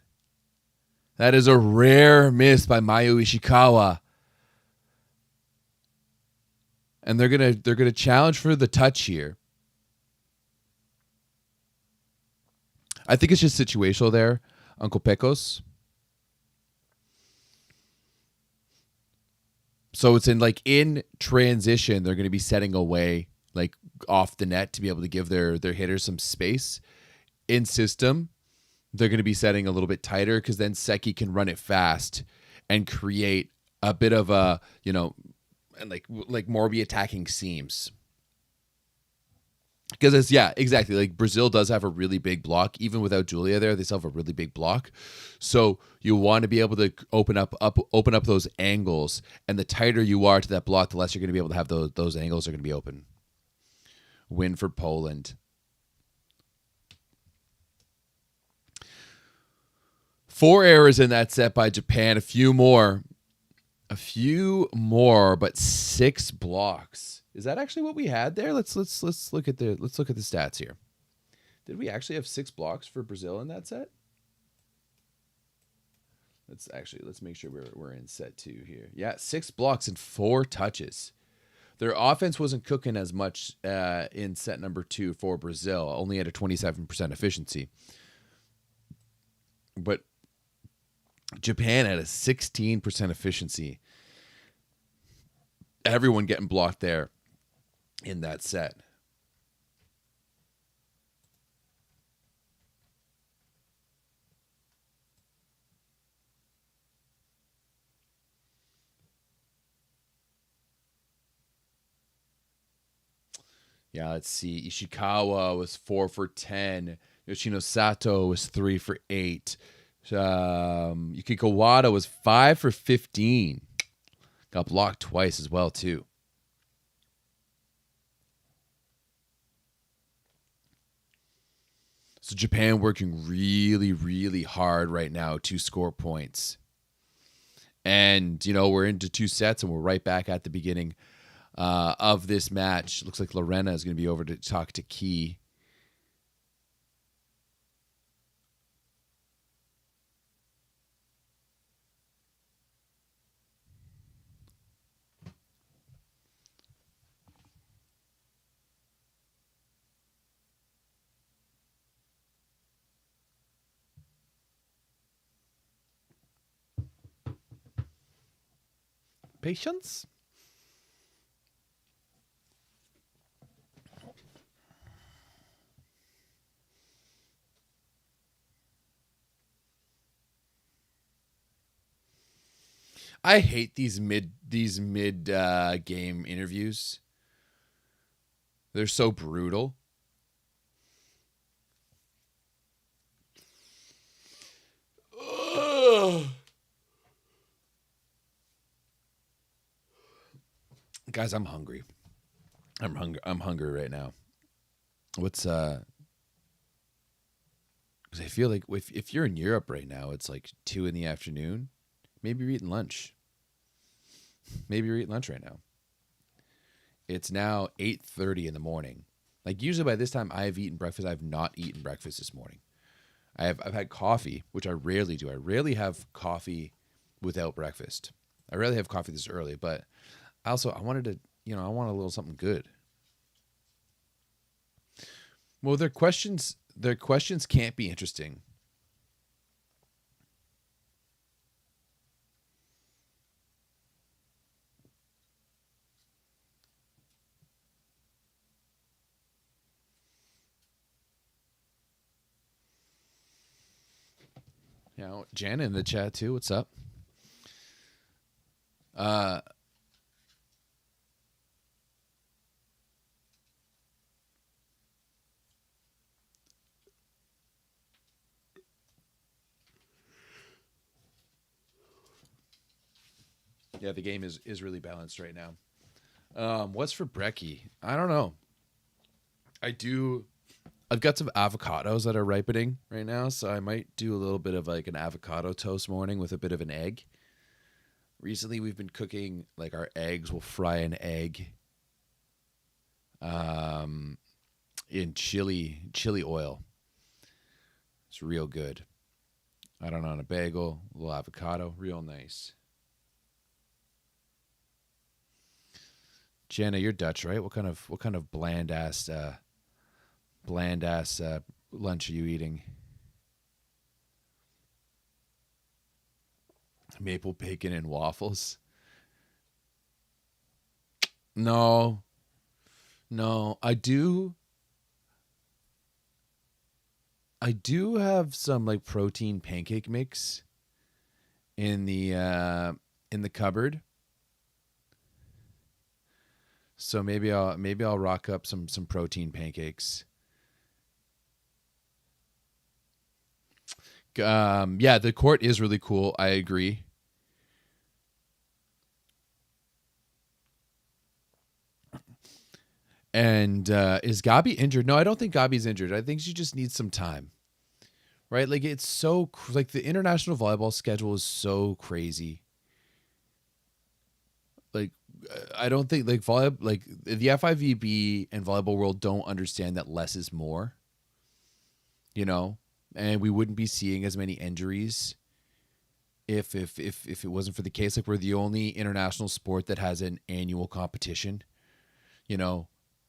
That is a rare miss by Mayu Ishikawa. And they're gonna challenge for the touch here. I think it's just situational there, Uncle Pecos. So it's in transition, they're going to be setting away like off the net to be able to give their hitters some space. in system, they're going to be setting a little bit tighter because then Seki can run it fast and create a bit of a, and like Morby attacking seams. Because it's, yeah, exactly. Like Brazil does have a really big block. Even without Julia there, they still have a really big block. So you want to be able to open up those angles. And the tighter you are to that block, the less you're going to be able to have those angles are going to be open. Win for Poland. 4 errors in that set by Japan. A few more, but 6 blocks. Is that actually what we had there? Let's look at the stats here. Did we actually have 6 blocks for Brazil in that set? Let's make sure we're in set 2 here. Yeah, 6 blocks and 4 touches. Their offense wasn't cooking as much in set number 2 for Brazil, only at a 27% efficiency. But Japan had a 16% efficiency. Everyone getting blocked there in that set. Yeah, let's see. Ishikawa was 4 for 10. Yoshino Sato was 3 for 8. Yuki Kawada was 5 for 15. Got blocked twice as well, too. So Japan working really, really hard right now to score points. And, we're into 2 sets and we're right back at the beginning of this match. Looks like Lorena is going to be over to talk to Key. Patience? I hate these mid game interviews. They're so brutal. Ugh. Guys, I'm hungry. I'm hungry right now. What's because I feel like if you're in Europe right now, it's like 2 PM. Maybe you're eating lunch. Maybe you're eating lunch right now. It's now 8:30 in the morning. Like usually by this time I've eaten breakfast. I've not eaten breakfast this morning. I've had coffee, which I rarely do. I rarely have coffee without breakfast. I rarely have coffee this early, but also I wanted to, I want a little something good. Well, their questions can't be interesting. Jana in the chat too. What's up? Yeah, the game is really balanced right now. What's for brekkie? I don't know. I've got some avocados that are ripening right now, so I might do a little bit of like an avocado toast morning with a bit of an egg. Recently, we've been cooking like our eggs. We'll fry an egg in chili oil. It's real good. I don't know, on a bagel, a little avocado, real nice. Jenna, you're Dutch, right? What kind of bland ass lunch are you eating? Maple bacon and waffles? No, I do. I do have some like protein pancake mix in the cupboard. So maybe I'll rock up some protein pancakes. Yeah, the court is really cool. I agree. And is Gabi injured? No, I don't think Gabi's injured. I think she just needs some time. Right? Like it's so like the international volleyball schedule is so crazy. Like I don't think like the FIVB and volleyball world don't understand that less is more. You know, and we wouldn't be seeing as many injuries if it wasn't for the case. Like we're the only international sport that has an annual competition. You know,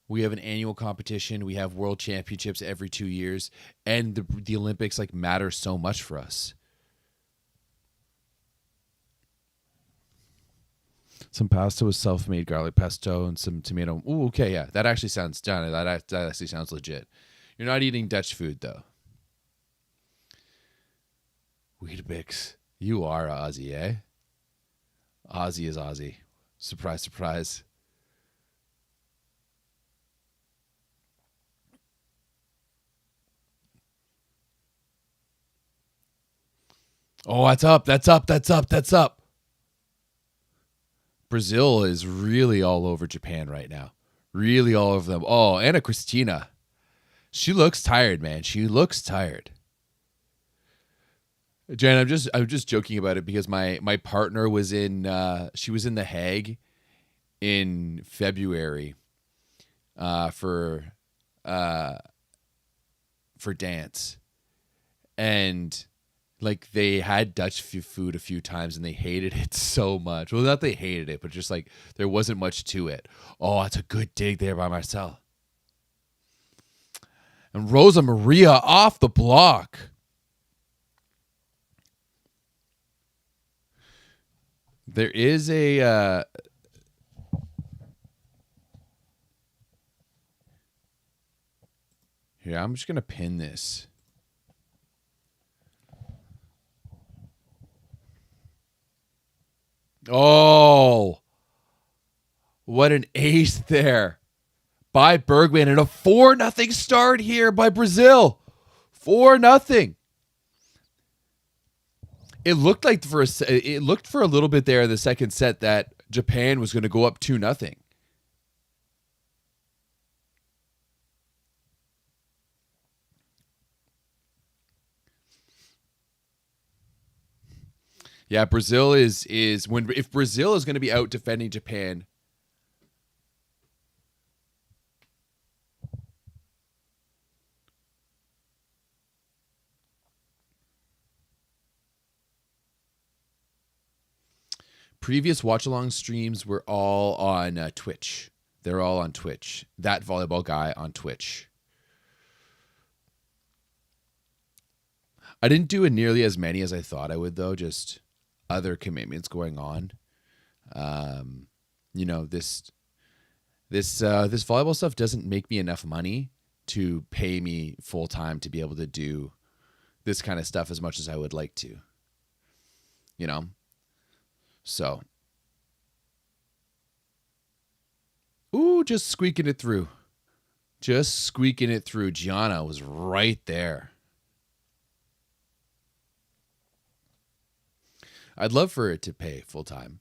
we have an annual competition. We have world championships every 2 years, and the Olympics like matter so much for us. Some pasta with self-made garlic pesto and some tomato. Ooh, okay, yeah, that actually sounds done. That actually sounds legit. You're not eating Dutch food though. Weetabix. You are Aussie, eh? Aussie is Aussie. Surprise, surprise. Oh, that's up. That's up. That's up. That's up. Brazil is really all over Japan right now. Really all over them. Oh, Anna Christina. She looks tired, man. She looks tired. Jan, I'm just joking about it because my partner was in she was in The Hague in February uh, for uh, for dance, and like they had Dutch food a few times and they hated it so much. Well, not they hated it, but just like there wasn't much to it. Oh, that's a good dig there by Marcel. And Rosa Maria off the block. There is a here. I'm just gonna pin this. Oh, what an ace there by Bergman, and a 4-0 start here by Brazil. 4-0. It looked for a little bit there in the second set that Japan was going to go up 2-0. Yeah, Brazil is when if Brazil is going to be out defending Japan. Previous watch along streams were all on Twitch. They're all on Twitch. That volleyball guy on Twitch. I didn't do nearly as many as I thought I would, though. Just other commitments going on. Um, you know this volleyball stuff doesn't make me enough money to pay me full time to be able to do this kind of stuff as much as I would like to. You know, so ooh, just squeaking it through. Just squeaking it through. Gianna was right there. I'd love for it to pay full time,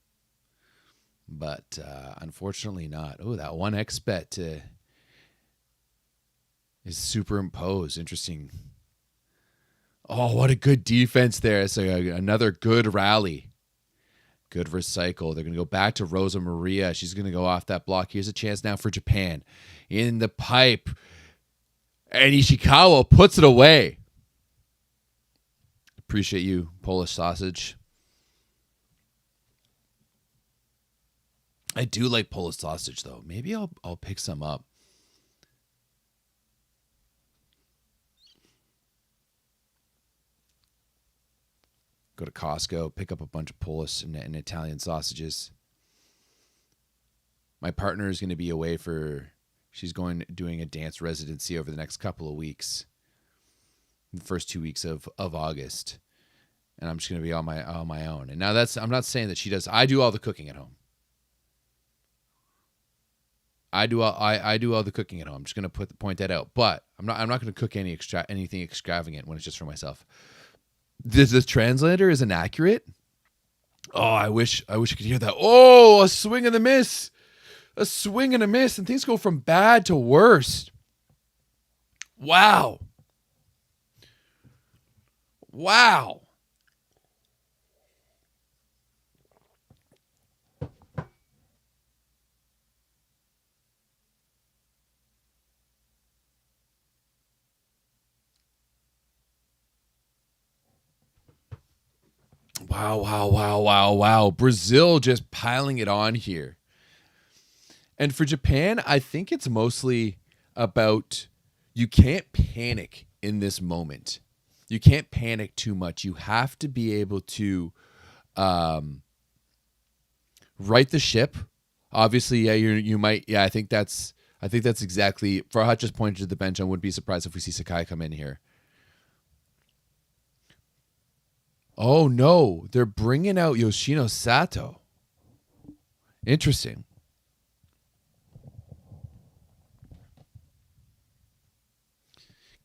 but unfortunately not. Oh, that 1x bet is superimposed. Interesting. Oh, what a good defense there. So another good rally. Good recycle. They're going to go back to Rosa Maria. She's going to go off that block. Here's a chance now for Japan. In the pipe. And Ishikawa puts it away. Appreciate you, Polish sausage. I do like Polish sausage, though. Maybe I'll pick some up. Go to Costco, pick up a bunch of Polish and Italian sausages. My partner is going to be away she's doing a dance residency over the next couple of weeks. in the first 2 weeks of August, and I'm just going to be on my own. And now I'm not saying that she does. I do all the cooking at home. I do all the cooking at home. I'm just going to point that out. But I'm not going to cook anything extravagant when it's just for myself. This translator is inaccurate. Oh, I wish I could hear that. Oh, a swing and a miss. A swing and a miss, and things go from bad to worse. Wow. Wow. Wow. Brazil just piling it on here. And for Japan, I think it's mostly about you can't panic in this moment. You can't panic too much. You have to be able to right the ship. Obviously, yeah, you might. Yeah, I think that's exactly. Farhat just pointed to the bench. I wouldn't be surprised if we see Sakai come in here. Oh no, they're bringing out Yoshino Sato. Interesting.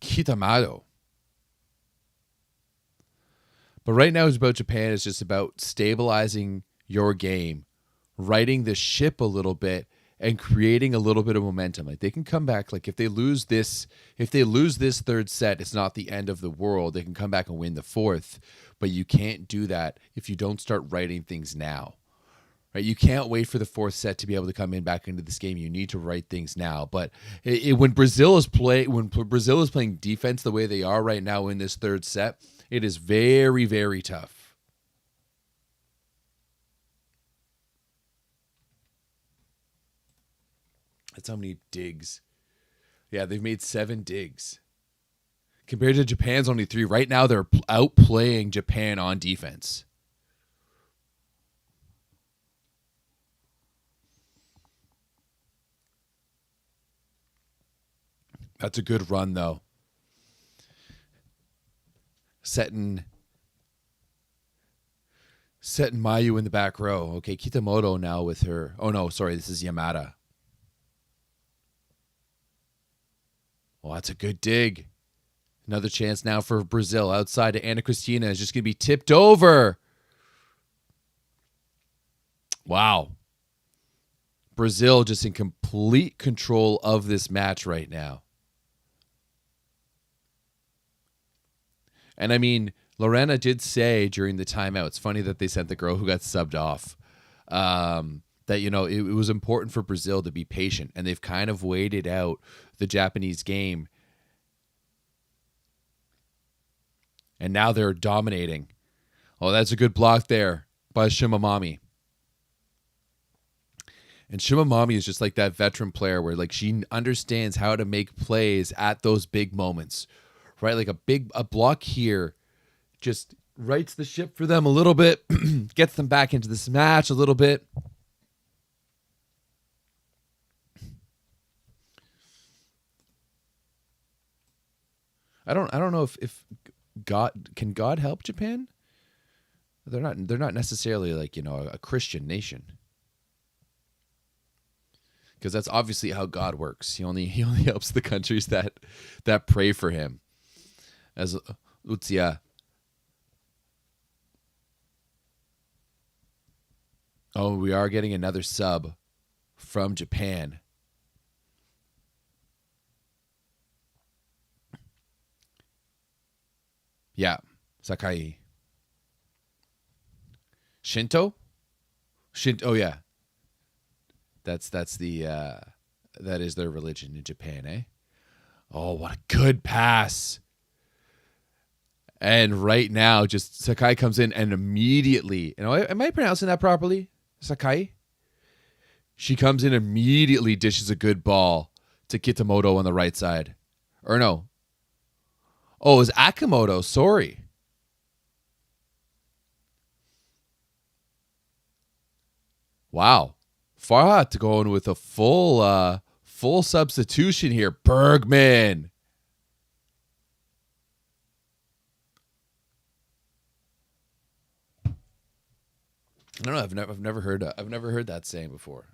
Kitamado. But right now it's about Japan. It's just about stabilizing your game, righting the ship a little bit, and creating a little bit of momentum. Like they can come back. Like if they lose this third set, it's not the end of the world. They can come back and win the fourth. But you can't do that if you don't start righting things now. Right, you can't wait for the fourth set to be able to come back into this game. You need to right things now. But when Brazil is playing defense the way they are right now in this third set, it is very, very tough. That's how many digs. Yeah, they've made 7 digs. Compared to Japan's only 3. Right now, they're outplaying Japan on defense. That's a good run, though. Setting Mayu in the back row. Okay, Kitamoto now with her. Oh, no, sorry. This is Yamada. Well, that's a good dig. Another chance now for Brazil. Outside to Ana Cristina is just going to be tipped over. Wow. Brazil just in complete control of this match right now. And I mean, Lorena did say during the timeout, it's funny that they sent the girl who got subbed off, that, it was important for Brazil to be patient. And they've kind of waited out the Japanese game. And now they're dominating. Oh, that's a good block there by Shimamami. And Shimamami is just like that veteran player where like she understands how to make plays at those big moments. Right? Like a block here just rights the ship for them a little bit, gets them back into this match a little bit. I don't know if God help Japan? They're not necessarily like, a Christian nation. Because that's obviously how God works. He only helps the countries that pray for him. As Utsia. Oh, we are getting another sub from Japan. Yeah, Sakai. Shinto? Oh yeah. That's the that is their religion in Japan, eh? Oh, what a good pass. And right now, just Sakai comes in and immediately, am I pronouncing that properly? Sakai? She comes in immediately, dishes a good ball to Kitamoto on the right side. Or no. Oh, it was Akamoto. Sorry. Wow. Farhat going with a full substitution here. Bergman. I don't know. I've never heard that saying before.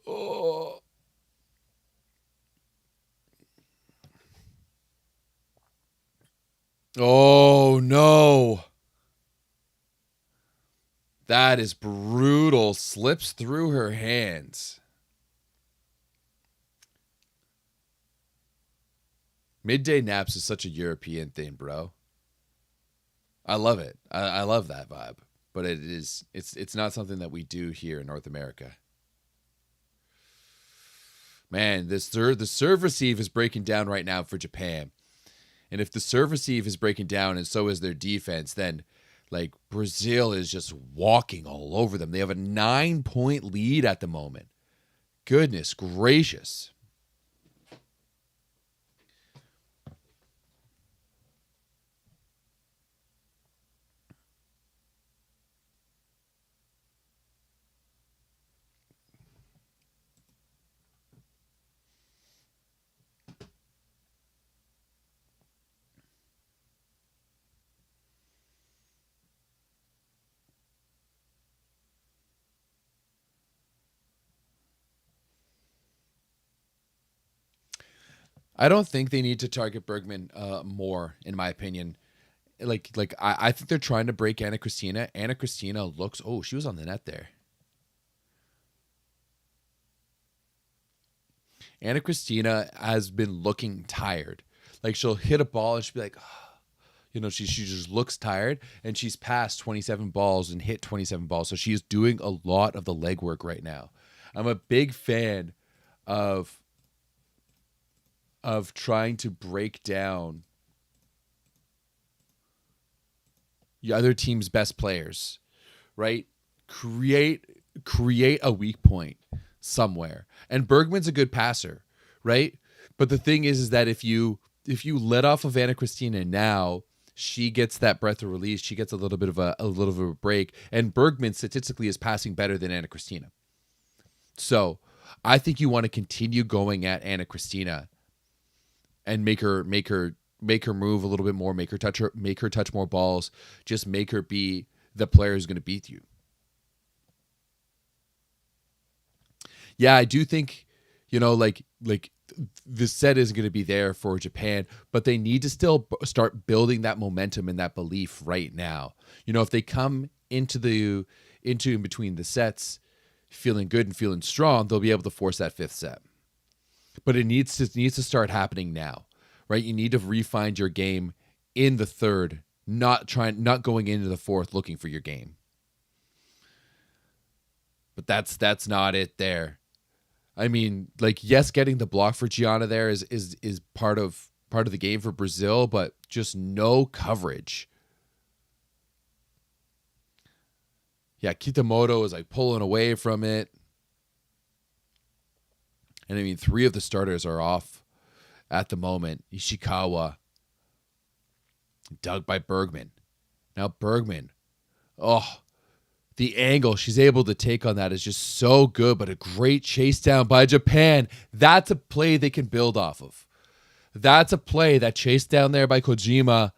Oh, oh no, that is brutal. Slips through her hands. Midday naps is such a European thing, bro. I love it. I love that vibe, but it's not something that we do here in North America. Man, the serve receive is breaking down right now for Japan. And if the serve receive is breaking down and so is their defense, then like Brazil is just walking all over them. They have a 9-point lead at the moment. Goodness gracious. I don't think they need to target Bergman more, in my opinion. I think they're trying to break Anna Christina. Anna Christina looks. Oh, she was on the net there. Anna Christina has been looking tired. Like she'll hit a ball and she'll be like, she just looks tired, and she's passed 27 balls and hit 27 balls. So she is doing a lot of the legwork right now. I'm a big fan of trying to break down the other team's best players, right? Create a weak point somewhere. And Bergman's a good passer, right? But the thing is that if you let off of Anna Christina now, she gets that breath of release. She gets a little bit of a break, and Bergman statistically is passing better than Anna Christina. So I think you want to continue going at Anna Christina and make her move a little bit more, make her touch more balls, just make her be the player who's going to beat you. Yeah, I do think, like the set isn't going to be there for Japan, but they need to still start building that momentum and that belief right now. If they come into in between the sets feeling good and feeling strong, they'll be able to force that fifth set. But it needs to start happening now, right? You need to refine your game in the third, not going into the fourth looking for your game. But that's not it there. I mean, yes, getting the block for Gianna there is part of the game for Brazil, but just no coverage. Yeah, Kitamoto is pulling away from it. And I mean, 3 of the starters are off at the moment. Ishikawa, dug by Bergman. Now Bergman, the angle she's able to take on that is just so good, but a great chase down by Japan. That's a play they can build off of. That's a play, that chase down there by Kojima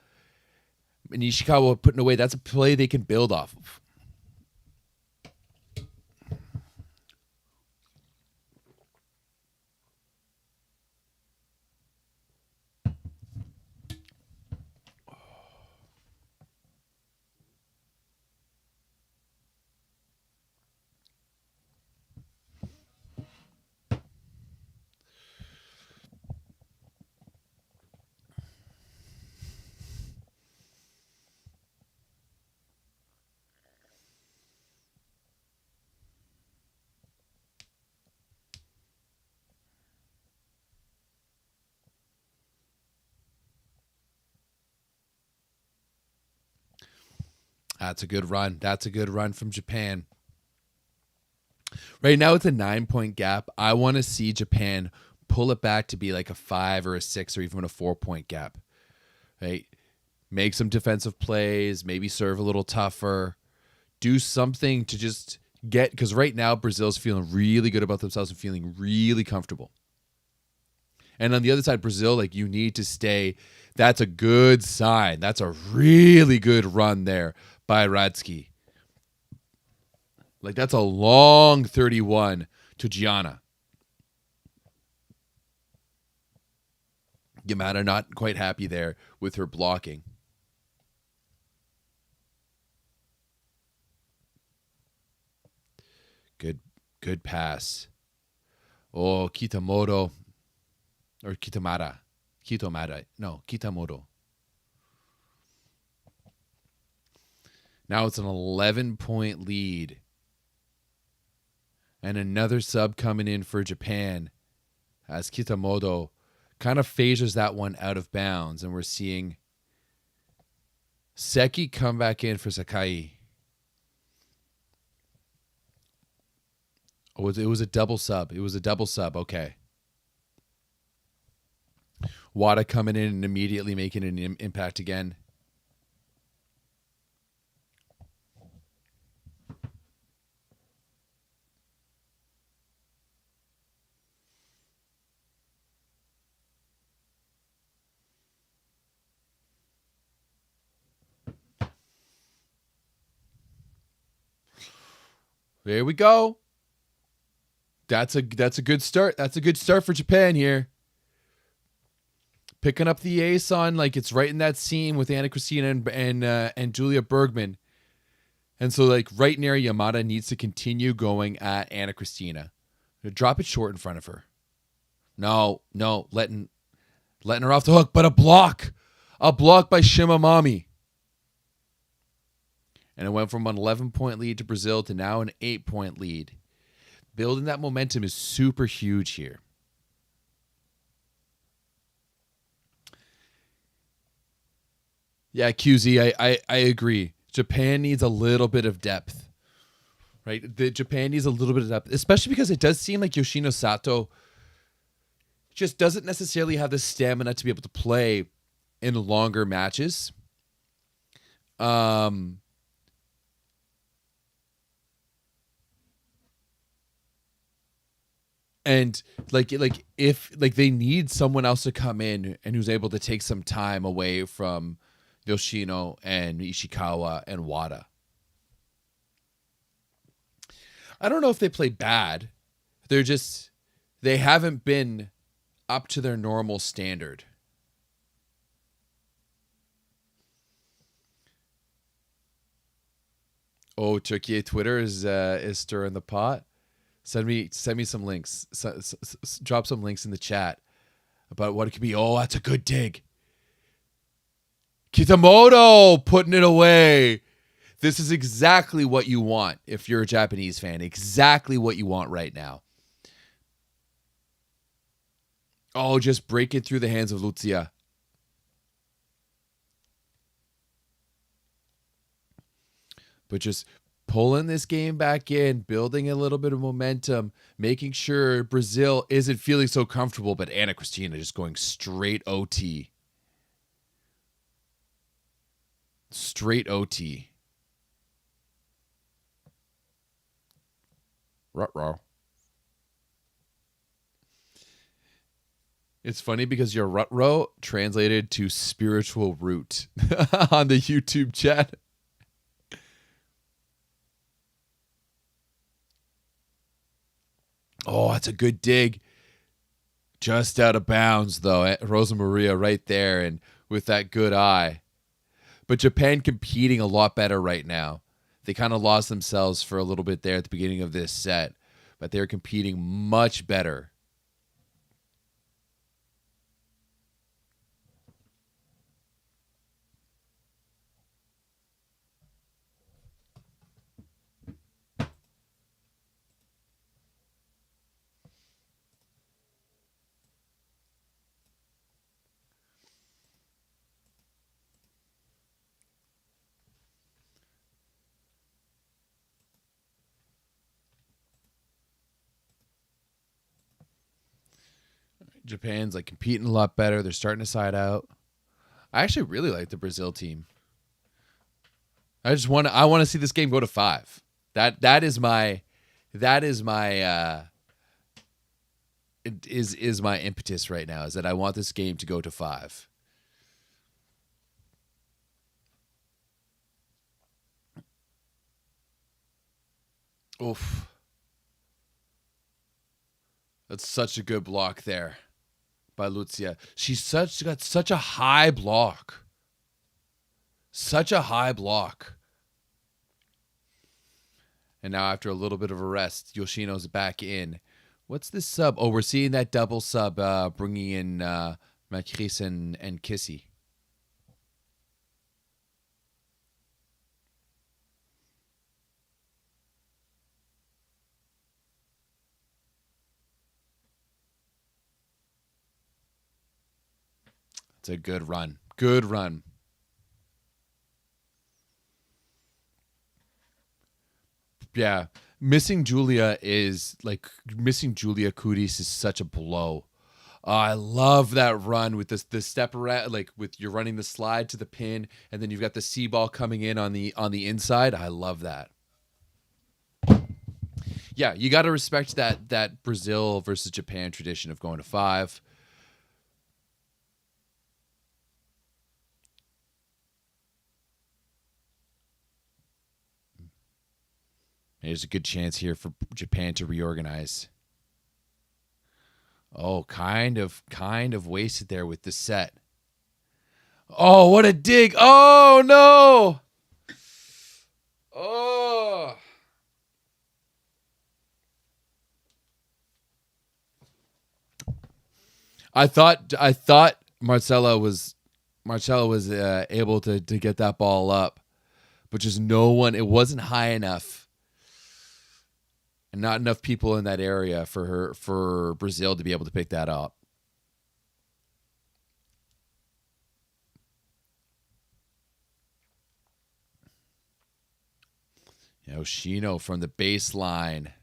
and Ishikawa putting away. That's a play they can build off of. That's a good run. That's a good run from Japan. Right now it's a 9-point gap. I want to see Japan pull it back to be like a 5 or a 6 or even a 4-point gap. Right? Make some defensive plays, maybe serve a little tougher. Do something to just get, because right now Brazil's feeling really good about themselves and feeling really comfortable. And on the other side, Brazil, like, you need to stay. That's a good sign. That's a really good run there by Radsky. Like, that's a long 31 to Gianna. Yamada not quite happy there with her blocking. Good pass. Oh, Kitamoto. Or Kitamara. No, Kitamoto. Now it's an 11-point lead. And another sub coming in for Japan as Kitamoto kind of phases that one out of bounds. And we're seeing Seki come back in for Sakai. Oh, it was a double sub. Okay. Wada coming in and immediately making an impact again. There we go. That's a good start. That's a good start for Japan here. Picking up the ace on, like, it's right in that scene with Anna Christina and Julia Bergman. And so, like, right near Yamada needs to continue going at Anna Christina. Drop it short in front of her. No, letting her off the hook, but a block by Shimamami. And it went from an 11-point lead to Brazil to now an 8-point lead. Building that momentum is super huge here. Yeah, QZ, I agree. Japan needs a little bit of depth, right? Japan needs a little bit of depth, especially because it does seem like Yoshino Sato just doesn't necessarily have the stamina to be able to play in longer matches. And like if like they need someone else to come in and who's able to take some time away from Yoshino and Ishikawa and Wada. I don't know if they play bad. They haven't been up to their normal standard. Oh, Turkey Twitter is stirring the pot. Send me some links. Drop some links in the chat about what it could be. Oh, that's a good dig. Kitamoto putting it away. This is exactly what you want if you're a Japanese fan. Exactly what you want right now. Oh, just break it through the hands of Lucia. But just pulling this game back in, building a little bit of momentum, making sure Brazil isn't feeling so comfortable, but Anna Christina just going straight OT. Straight OT. Ruh-roh. It's funny because your ruh-roh translated to spiritual root on the YouTube chat. Oh, that's a good dig. Just out of bounds, though. Rosa Maria right there and with that good eye. But Japan competing a lot better right now. They kind of lost themselves for a little bit there at the beginning of this set. But they're competing much better. Japan's like competing a lot better. They're starting to side out. I actually really like the Brazil team. I want to see this game go to 5. That is my is my impetus right now, is that I want this game to go to 5. Oof. That's such a good block there by Lucia. She's got such a high block. Such a high block. And now after a little bit of a rest, Yoshino's back in. What's this sub? Oh, we're seeing that double sub bringing in Macris and Kissy. It's a good run. Good run. Yeah. Missing Julia Kudis is such a blow. I love that run with the step around, like with you're running the slide to the pin, and then you've got the C ball coming in on the inside. I love that. Yeah, you got to respect that Brazil versus Japan tradition of going to 5. There's a good chance here for Japan to reorganize. Oh, kind of wasted there with the set. Oh, what a dig. Oh, no. Oh. I thought Marcella was able to get that ball up, but just no one, it wasn't high enough. And not enough people in that area for Brazil to be able to pick that up. Yoshino from the baseline.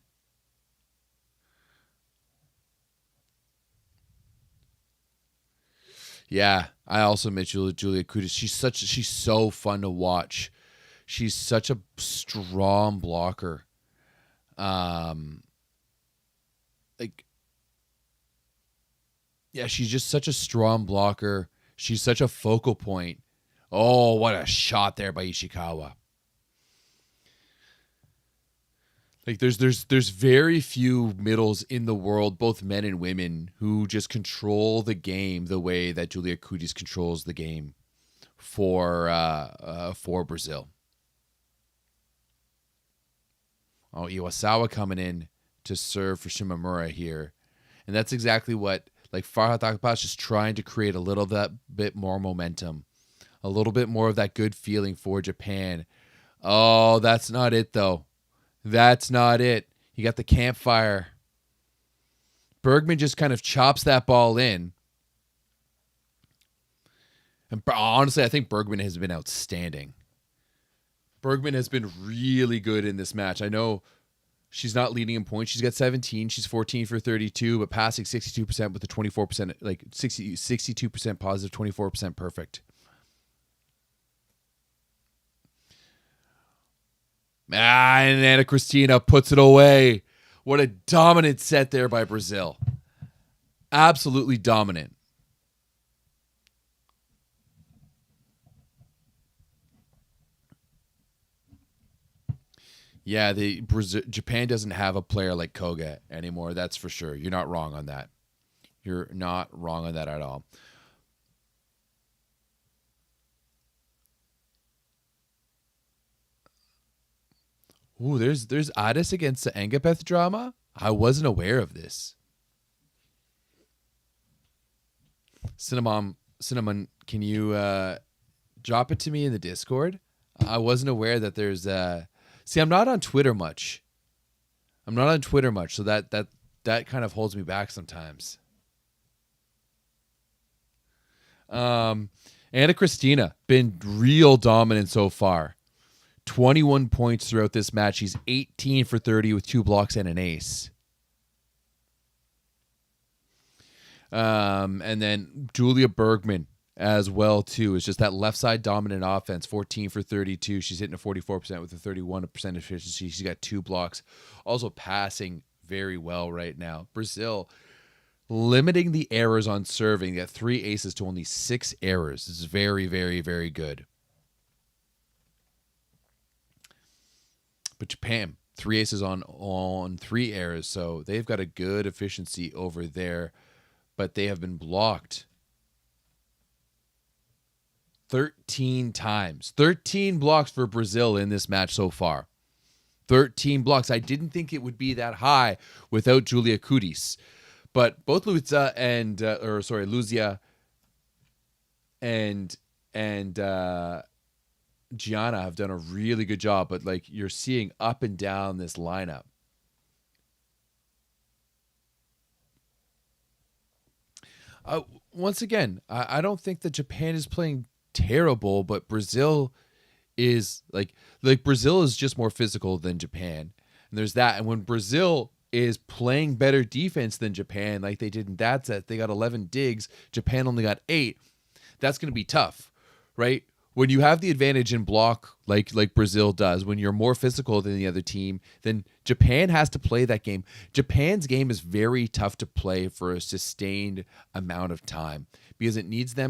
Yeah, I also met Julia Kudis. She's so fun to watch. She's such a strong blocker. She's just such a strong blocker. She's such a focal point. Oh, what a shot there by Ishikawa. Like there's very few middles in the world, both men and women, who just control the game the way that Julia Kudis controls the game for Brazil. Oh, Iwasawa coming in to serve for Shimamura here. And that's exactly what, like, Farhat Akbash is trying to create a little bit more momentum, a little bit more of that good feeling for Japan. Oh, that's not it, though. That's not it. You got the campfire. Bergman just kind of chops that ball in. And honestly, I think Bergman has been outstanding. Bergman has been really good in this match. I know she's not leading in points. She's got 17. She's 14 for 32, but passing 62% with the 24%, like 62% positive, 24% perfect. And Ana Cristina puts it away. What a dominant set there by Brazil. Absolutely dominant. Yeah, Japan doesn't have a player like Koga anymore. That's for sure. You're not wrong on that. You're not wrong on that at all. Ooh, there's Addis against the Engapeth drama. I wasn't aware of this. Cinnamon, can you drop it to me in the Discord? I wasn't aware that there's See, I'm not on Twitter much. So that kind of holds me back sometimes. Ana Cristina been real dominant so far. 21 points throughout this match. She's 18 for 30 with 2 blocks and an ace. And then Julia Bergman as well too. It's just that left side dominant offense. 14 for 32. She's hitting a 44% with a 31% efficiency. She's got 2 blocks. Also passing very well right now. Brazil, limiting the errors on serving at 3 aces to only 6 errors is very, very, very good. But Japan, 3 aces on 3 errors, so they've got a good efficiency over there, but they have been blocked 13 times. 13 blocks for Brazil in this match so far. 13 blocks. I didn't think it would be that high without Julia Kudis. But both Luzia and Gianna have done a really good job. But like you're seeing up and down this lineup. Once again, I don't think that Japan is playing terrible, but Brazil is like Brazil is just more physical than Japan. And there's that. And when Brazil is playing better defense than Japan, like they did in that set, they got 11 digs, Japan only got 8. That's going to be tough, right? When you have the advantage in block like Brazil does, when you're more physical than the other team, then Japan has to play that game. Japan's game is very tough to play for a sustained amount of time because it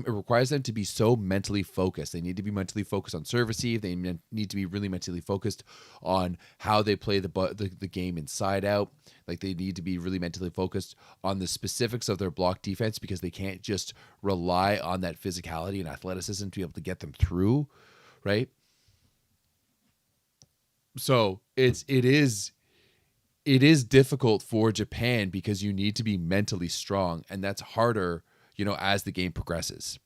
requires them to be so mentally focused. They need to be mentally focused on serve receive. They need to be really mentally focused on how they play the game inside out. Like they need to be really mentally focused on the specifics of their block defense because they can't just rely on that physicality and athleticism to be able to get them through, right? So it is difficult for Japan because you need to be mentally strong, and that's harder, as the game progresses.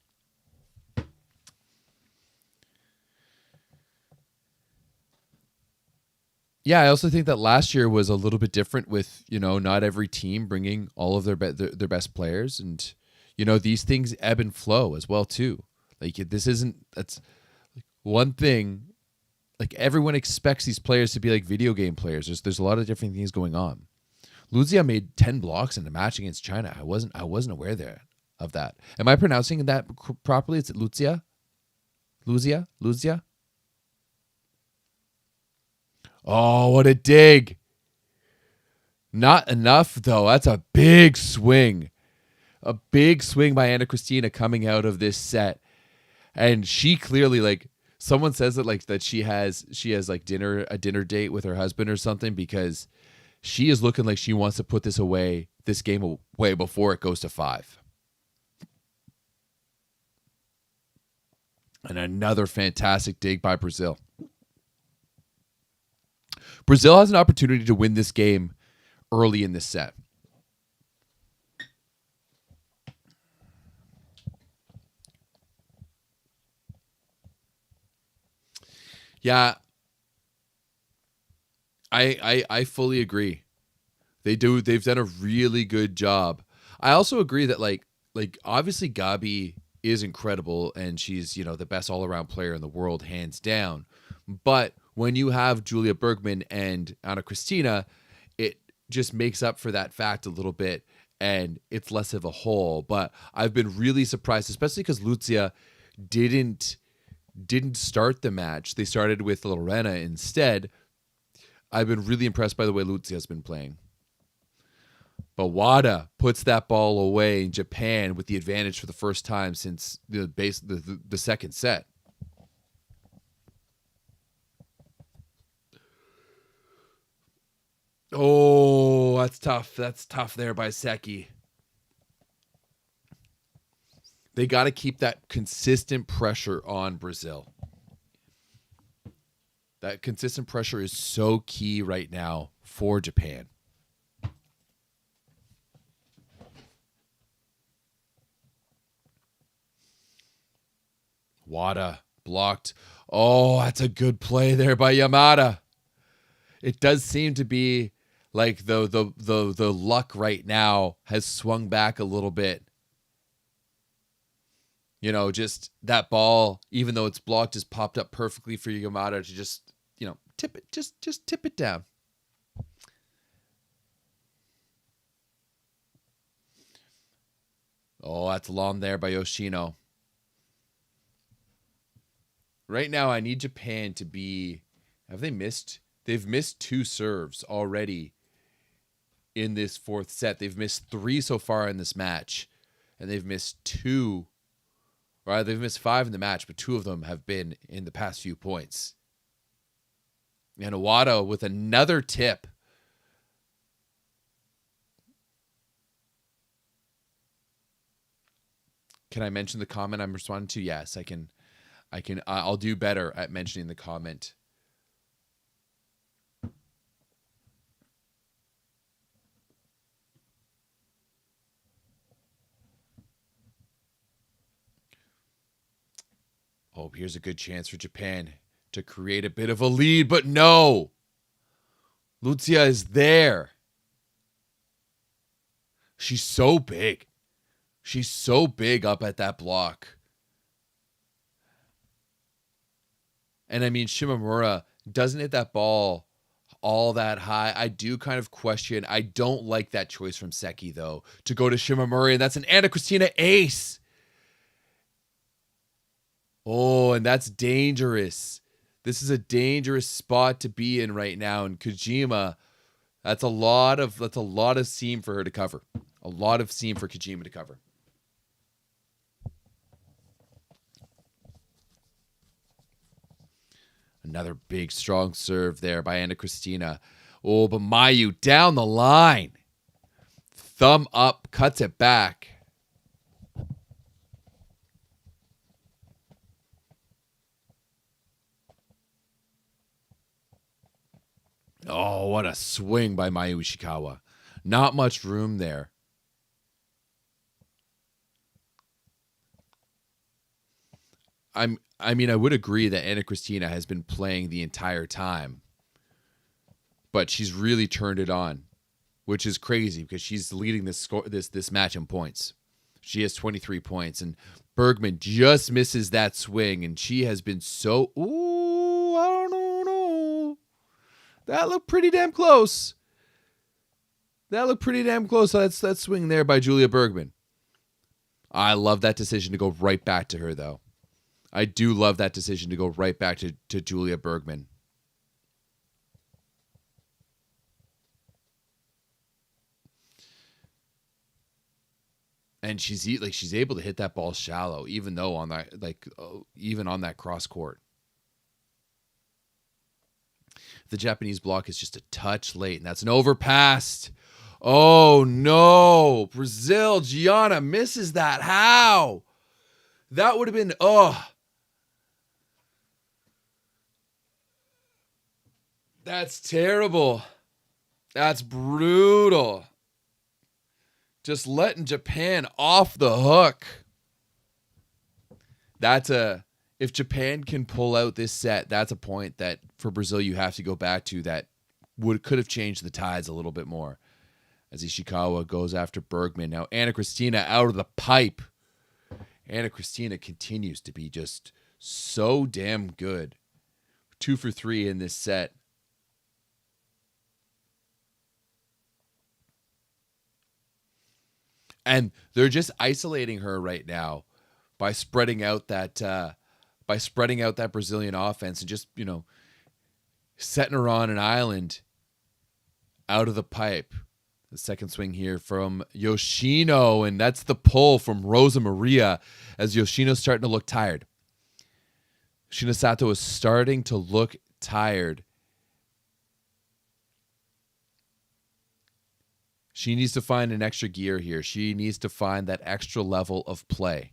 Yeah, I also think that last year was a little bit different with, not every team bringing all of their best players, and these things ebb and flow as well too. Like that's one thing. Like everyone expects these players to be like video game players. There's a lot of different things going on. Luzia made 10 blocks in a match against China. I wasn't aware of that. Am I pronouncing that properly? Is it Luzia? Luzia? Oh, what a dig. Not enough though. That's a big swing. A big swing by Ana Cristina coming out of this set. And she clearly someone says that she has like a dinner date with her husband or something because she is looking like she wants to put this game away before it goes to 5. And another fantastic dig by Brazil. Brazil has an opportunity to win this game early in this set. Yeah, I fully agree. They've done a really good job. I also agree that like obviously Gabi is incredible and she's, the best all-around player in the world hands down. But when you have Julia Bergman and Ana Cristina, it just makes up for that fact a little bit and it's less of a whole. But I've been really surprised, especially because Luzia didn't start the match. They started with Lorena instead. I've been really impressed by the way Luzia's been playing. But Wada puts that ball away in Japan with the advantage for the first time since the second set. Oh, that's tough. That's tough there by Seki. They got to keep that consistent pressure on Brazil. That consistent pressure is so key right now for Japan. Wada blocked. Oh, that's a good play there by Yamada. It does seem to be like the luck right now has swung back a little bit. Just that ball, even though it's blocked, just popped up perfectly for Yamada to just, tip it, just tip it down. Oh, that's long there by Yoshino. Right now, I need Japan to be... Have they missed? They've missed 2 serves already in this fourth set. They've missed 3 so far in this match, and they've missed 2. Right, they've missed 5 in the match, but 2 of them have been in the past few points. And Iwata with another tip. Can I mention the comment I'm responding to? Yes, I can. I'll do better at mentioning the comment. Oh, here's a good chance for Japan to create a bit of a lead, but no. Lucia is there. She's so big. She's so big up at that block. And I mean, Shimamura doesn't hit that ball all that high. I do kind of question. I don't like that choice from Seki, though, to go to Shimamura, and that's an Anna Cristina ace. Oh, and that's dangerous. This is a dangerous spot to be in right now. And Kojima, that's a lot of seam for her to cover. A lot of seam for Kojima to cover. Another big, strong serve there by Anna Cristina. Oh, but Mayu down the line. Thumb up, cuts it back. Oh, what a swing by Mayu Ishikawa. Not much room there. I mean, I would agree that Anna Cristina has been playing the entire time, but she's really turned it on, which is crazy because she's leading this match in points. She has 23 points, and Bergman just misses that swing, and she has been so. Ooh, I don't know. That looked pretty damn close. That swing there by Julia Bergman. I love that decision to go right back to her, though. I do love that decision to go right back to Julia Bergman. And she's able to hit that ball shallow, even though on that cross court. The Japanese block is just a touch late, and that's an overpass. Oh no! Brazil, Gianna misses that. How? That would have been That's terrible. That's brutal. Just letting Japan off the hook. If Japan can pull out this set, that's a point that for Brazil you have to go back to that could have changed the tides a little bit more. As Ishikawa goes after Bergman. Now Anna Cristina out of the pipe. Anna Cristina continues to be just so damn good. 2 for 3 in this set. And they're just isolating her right now by spreading out that Brazilian offense and just, setting her on an island out of the pipe. The second swing here from Yoshino, and that's the pull from Rosa Maria as Yoshino's starting to look tired. Shinosato is starting to look tired. She needs to find an extra gear here. She needs to find that extra level of play.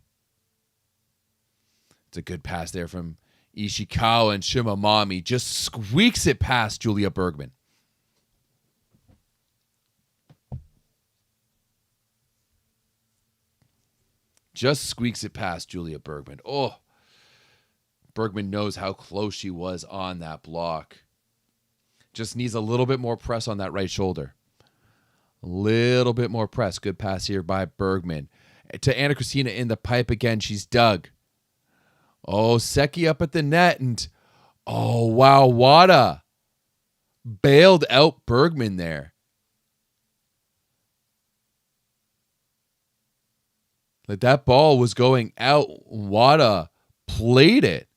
It's a good pass there from Ishikawa, and Shimamami just squeaks it past Julia Bergman. Just squeaks it past Julia Bergman. Oh, Bergman knows how close she was on that block. Just needs a little bit more press on that right shoulder. A little bit more press. Good pass here by Bergman. To Anna Cristina in the pipe again. She's dug. Oh, Seki up at the net. And, oh, wow, Wada bailed out Bergman there. Like that ball was going out. Wada played it.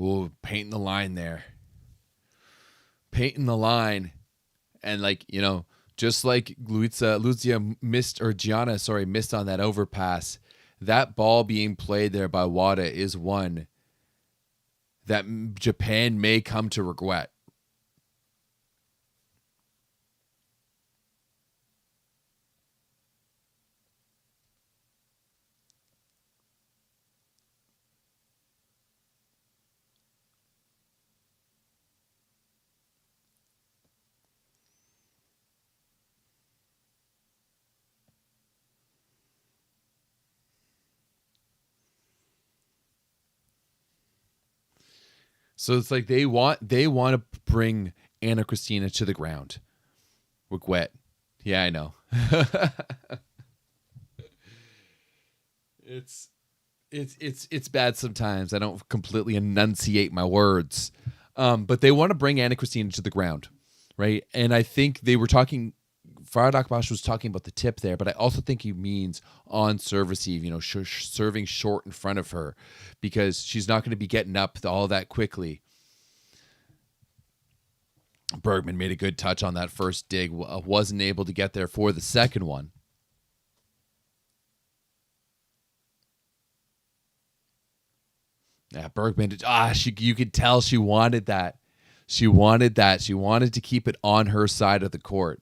Ooh, painting the line there. Painting the line. And like, you know, just like Lucia missed, or Gianna, sorry, missed on that overpass, that ball being played there by Wada is one that Japan may come to regret. So it's like they want to bring Anna Christina to the ground. Regret. Yeah, I know. It's bad sometimes. I don't completely enunciate my words. But they want to bring Anna Christina to the ground, right? And I think they were talking, Farhad Akbash was talking about the tip there, but I also think he means on serve receive, you know, serving short in front of her, because she's not going to be getting up all that quickly. Bergman made a good touch on that first dig, wasn't able to get there for the second one. Yeah, Bergman, you could tell she wanted that. She wanted that. She wanted to keep it on her side of the court.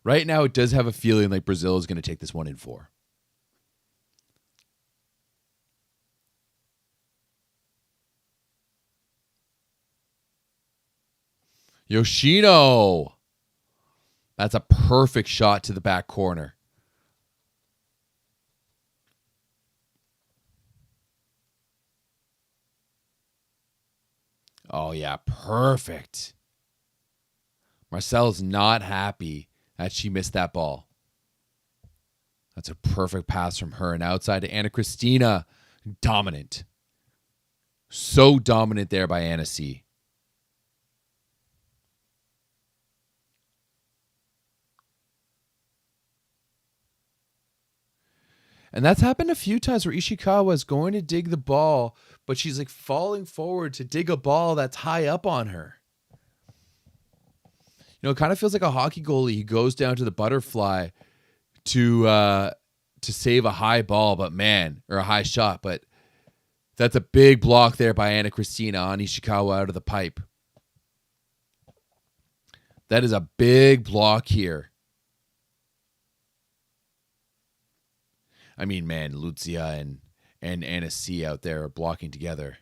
Right now, it does have a feeling like Brazil is going to take this one in 4. Yoshino. That's a perfect shot to the back corner. Oh, yeah, perfect. Marcel's not happy that she missed that ball. That's a perfect pass from her. And outside to Anna Christina. Dominant. So dominant there by Anna C. And that's happened a few times where Ishikawa is going to dig the ball, but she's like falling forward to dig a ball that's high up on her. You know, it kind of feels like a hockey goalie. He goes down to the butterfly to save a high ball, but man, or a high shot. But that's a big block there by Anna Christina on Ishikawa out of the pipe. That is a big block here. I mean, man, Lucia and Anna C out there are blocking together.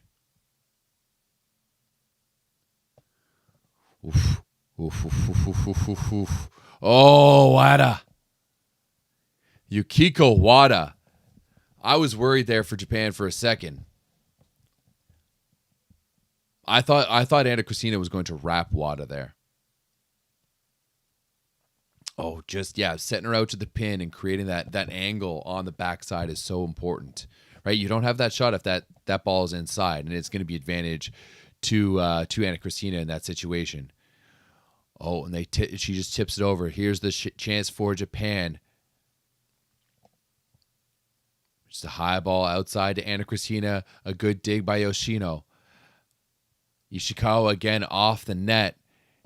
Oof. Oof, oof, oof, oof, oof, oof, oof. Oh, Wada. Yukiko Wada. I was worried there for Japan for a second. I thought Anna Christina was going to wrap Wada there. Oh, setting her out to the pin and creating that angle on the backside is so important, right? You don't have that shot if that ball is inside, and it's going to be advantage to Anna Christina in that situation. Oh, and she just tips it over. Here's the chance for Japan. Just a high ball outside to Anna Christina. A good dig by Yoshino. Ishikawa again off the net.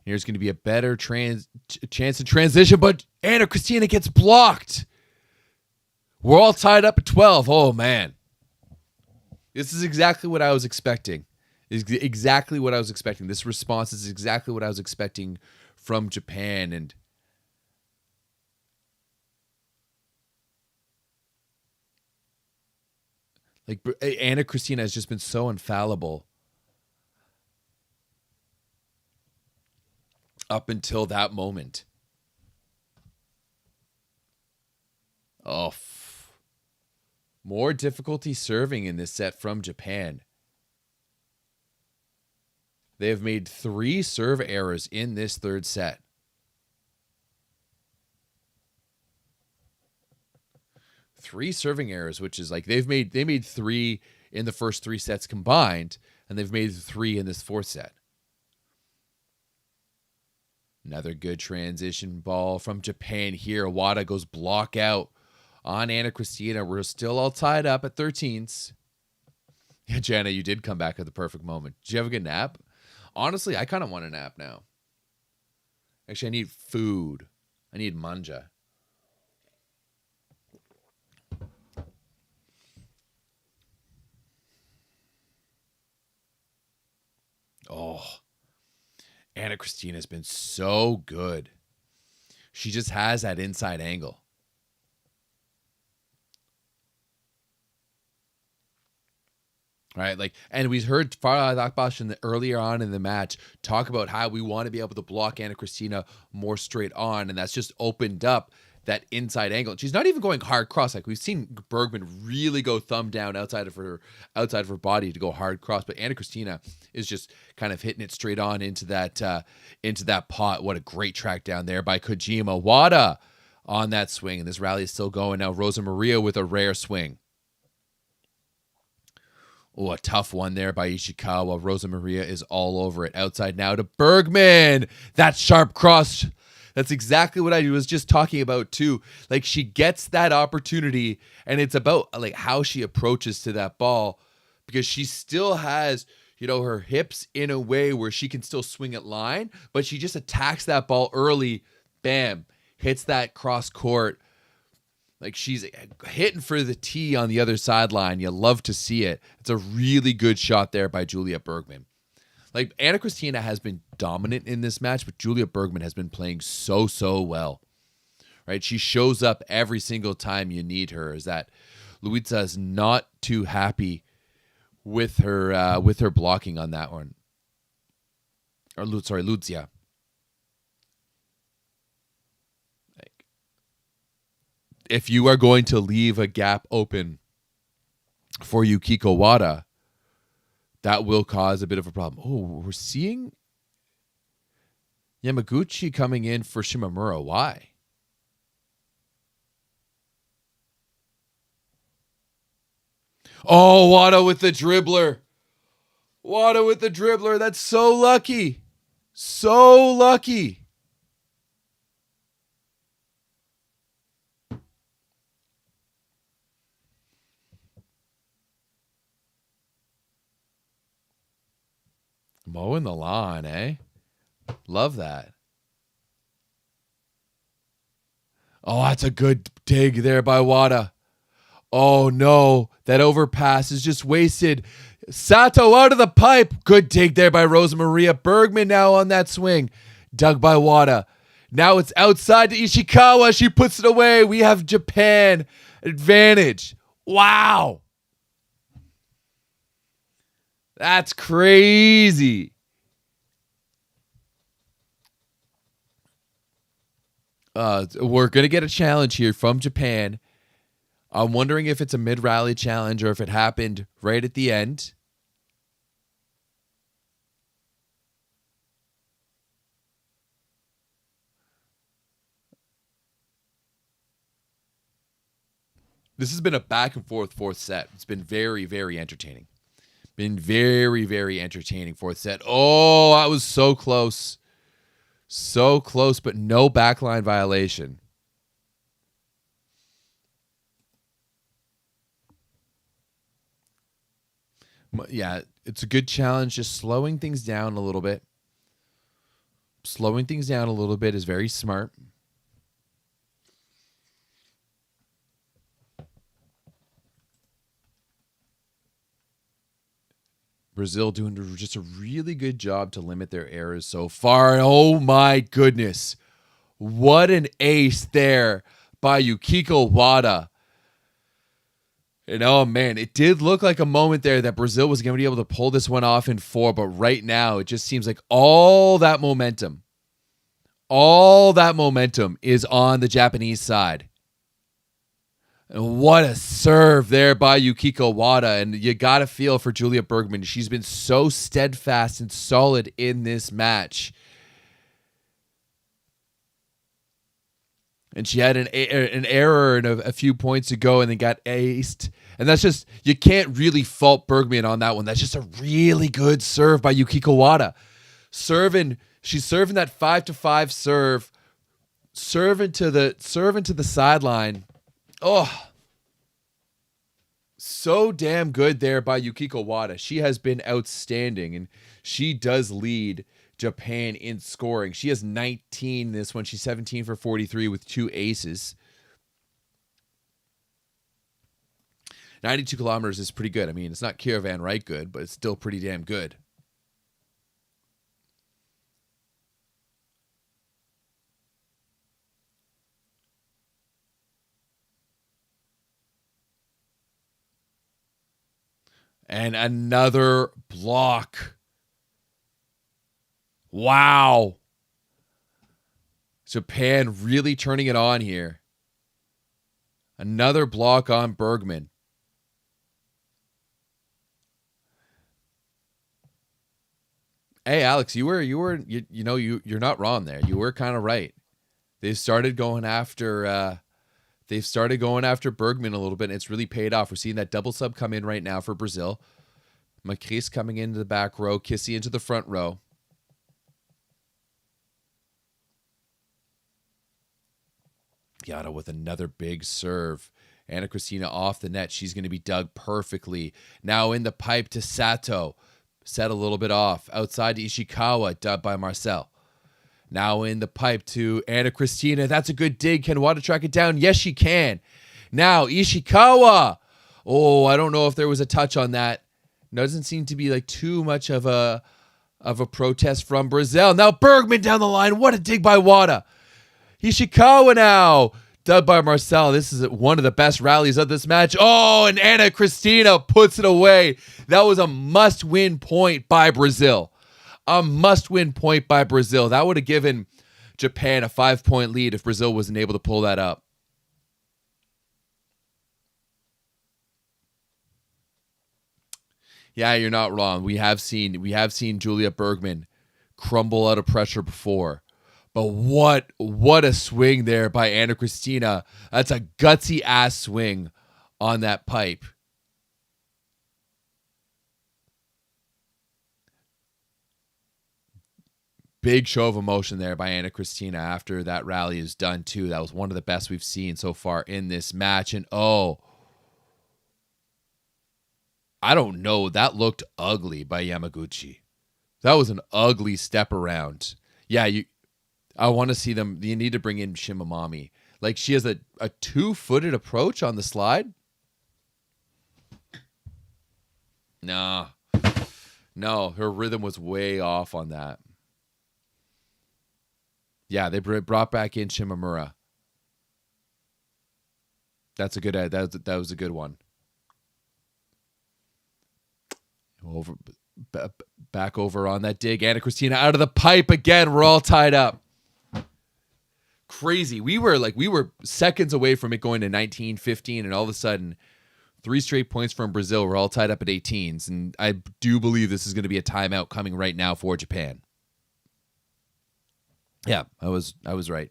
Here's going to be a better chance in transition, but Anna Christina gets blocked. We're all tied up at 12. Oh, man. This is exactly what I was expecting. This response is exactly what I was expecting from Japan. And like Anna Christina has just been so infallible up until that moment. Oh, more difficulty serving in this set from Japan. They have made 3 serve errors in this third set. 3 serving errors, which is like they made 3 in the first 3 sets combined. and they've made 3 in this 4th set. Another good transition ball from Japan here. Wada goes block out on Anna Christina. We're still all tied up at 13s. Yeah, Jana, you did come back at the perfect moment. Did you have a good nap? Honestly, I kind of want a nap now. Actually, I need food. I need manja. Oh, Anna Christina has been so good. She just has that inside angle. Right, and we heard Farah Akbash earlier on in the match talk about how we want to be able to block Anna Christina more straight on, and that's just opened up that inside angle. She's not even going hard cross. Like we've seen Bergman really go thumb down outside of her body to go hard cross, but Anna Christina is just kind of hitting it straight on into that pot. What a great track down there by Kojima. Wada on that swing, and this rally is still going now. Rosa Maria with a rare swing. Oh, a tough one there by Ishikawa. Rosa Maria is all over it. Outside now to Bergman. That sharp cross. That's exactly what I was just talking about too. Like she gets that opportunity, and it's about like how she approaches to that ball, because she still has, her hips in a way where she can still swing at line, but she just attacks that ball early. Bam. Hits that cross court. Like she's hitting for the tee on the other sideline. You love to see it. It's a really good shot there by Julia Bergman. Like Anna Christina has been dominant in this match, but Julia Bergman has been playing so well. Right? She shows up every single time you need her. Is that Luisa is not too happy with her blocking on that one. Lucia. If you are going to leave a gap open for Yukiko Wada, that will cause a bit of a problem. Oh, we're seeing Yamaguchi coming in for Shimamura. Why? Oh, Wada with the dribbler. Wada with the dribbler. That's so lucky. So lucky. Mowing the lawn, eh? Love that. Oh, that's a good dig there by Wada. Oh, no. That overpass is just wasted. Sato out of the pipe. Good dig there by Rosa Maria. Bergman now on that swing. Dug by Wada. Now it's outside to Ishikawa. She puts it away. We have Japan advantage. Wow. That's crazy. We're going to get a challenge here from Japan. I'm wondering if it's a mid-rally challenge or if it happened right at the end. This has been a back and forth 4th set. It's been very, very entertaining. Been very, very entertaining 4th set. Oh, that was so close. So close, but no backline violation. Yeah, it's a good challenge. Just slowing things down a little bit. Slowing things down a little bit is very smart. Brazil doing just a really good job to limit their errors so far. Oh my goodness. What an ace there by Yukiko Wada. And oh man, it did look like a moment there that Brazil was going to be able to pull this one off in 4, but right now it just seems like all that momentum is on the Japanese side. And what a serve there by Yukiko Wada. And you got to feel for Julia Bergman. She's been so steadfast and solid in this match. And she had an error and a few points to go and then got aced. And that's just, you can't really fault Bergman on that one. That's just a really good serve by Yukiko Wada. She's serving that 5-5 serve. Serving to the sideline. Oh, so damn good there by Yukiko Wada. She has been outstanding, and she does lead Japan in scoring. She has 19 this one. She's 17 for 43 with 2 aces. 92 kilometers is pretty good. I mean, it's not Kira Van Wright good, but it's still pretty damn good. And another block. Wow. Japan really turning it on here. Another block on Bergman. Hey Alex, you're not wrong there. You were kind of right. They've started going after Bergman a little bit, and it's really paid off. We're seeing that double sub come in right now for Brazil. Macris coming into the back row, Kissy into the front row. Yada with another big serve. Anna Cristina off the net. She's going to be dug perfectly. Now in the pipe to Sato. Set a little bit off. Outside to Ishikawa, dubbed by Marcel. Now in the pipe to Anna Cristina. That's a good dig. Can Wada track it down? Yes, she can. Now Ishikawa. Oh, I don't know if there was a touch on that. Doesn't seem to be like too much of a protest from Brazil. Now Bergman down the line. What a dig by Wada. Ishikawa now. Dubbed by Marcel. This is one of the best rallies of this match. Oh, and Anna Cristina puts it away. That was a must-win point by Brazil. A must-win point by Brazil. That would have given Japan a 5-point lead if Brazil wasn't able to pull that up. Yeah, you're not wrong. We have seen Julia Bergman crumble out of pressure before. But what a swing there by Anna Cristina. That's a gutsy ass swing on that pipe. Big show of emotion there by Anna Cristina after that rally is done too. That was one of the best we've seen so far in this match. And I don't know. That looked ugly by Yamaguchi. That was an ugly step around. Yeah, I want to see them. You need to bring in Shimamami. Like, she has a 2-footed approach on the slide. No, her rhythm was way off on that. Yeah, they brought back in Shimamura. That's a good. That was a good one. Back over on that dig. Anna Cristina out of the pipe again. We're all tied up. Crazy. We were seconds away from it going to 19-15, and all of a sudden 3 straight points from Brazil. We're all tied up at 18s, and I do believe this is going to be a timeout coming right now for Japan. Yeah, I was right.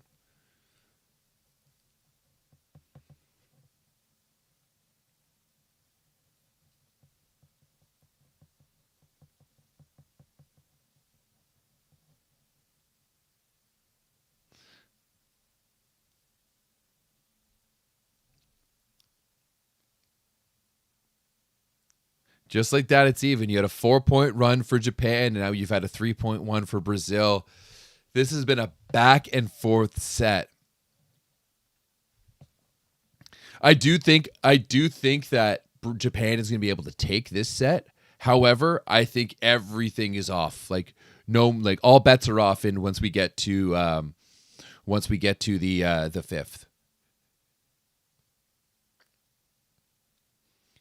Just like that, it's even. You had a 4-point run for Japan, and now you've had a 3-point for Brazil. This has been a back and forth set. I do think that Japan is going to be able to take this set. However, I think everything is off. All bets are off. And once we get to the fifth.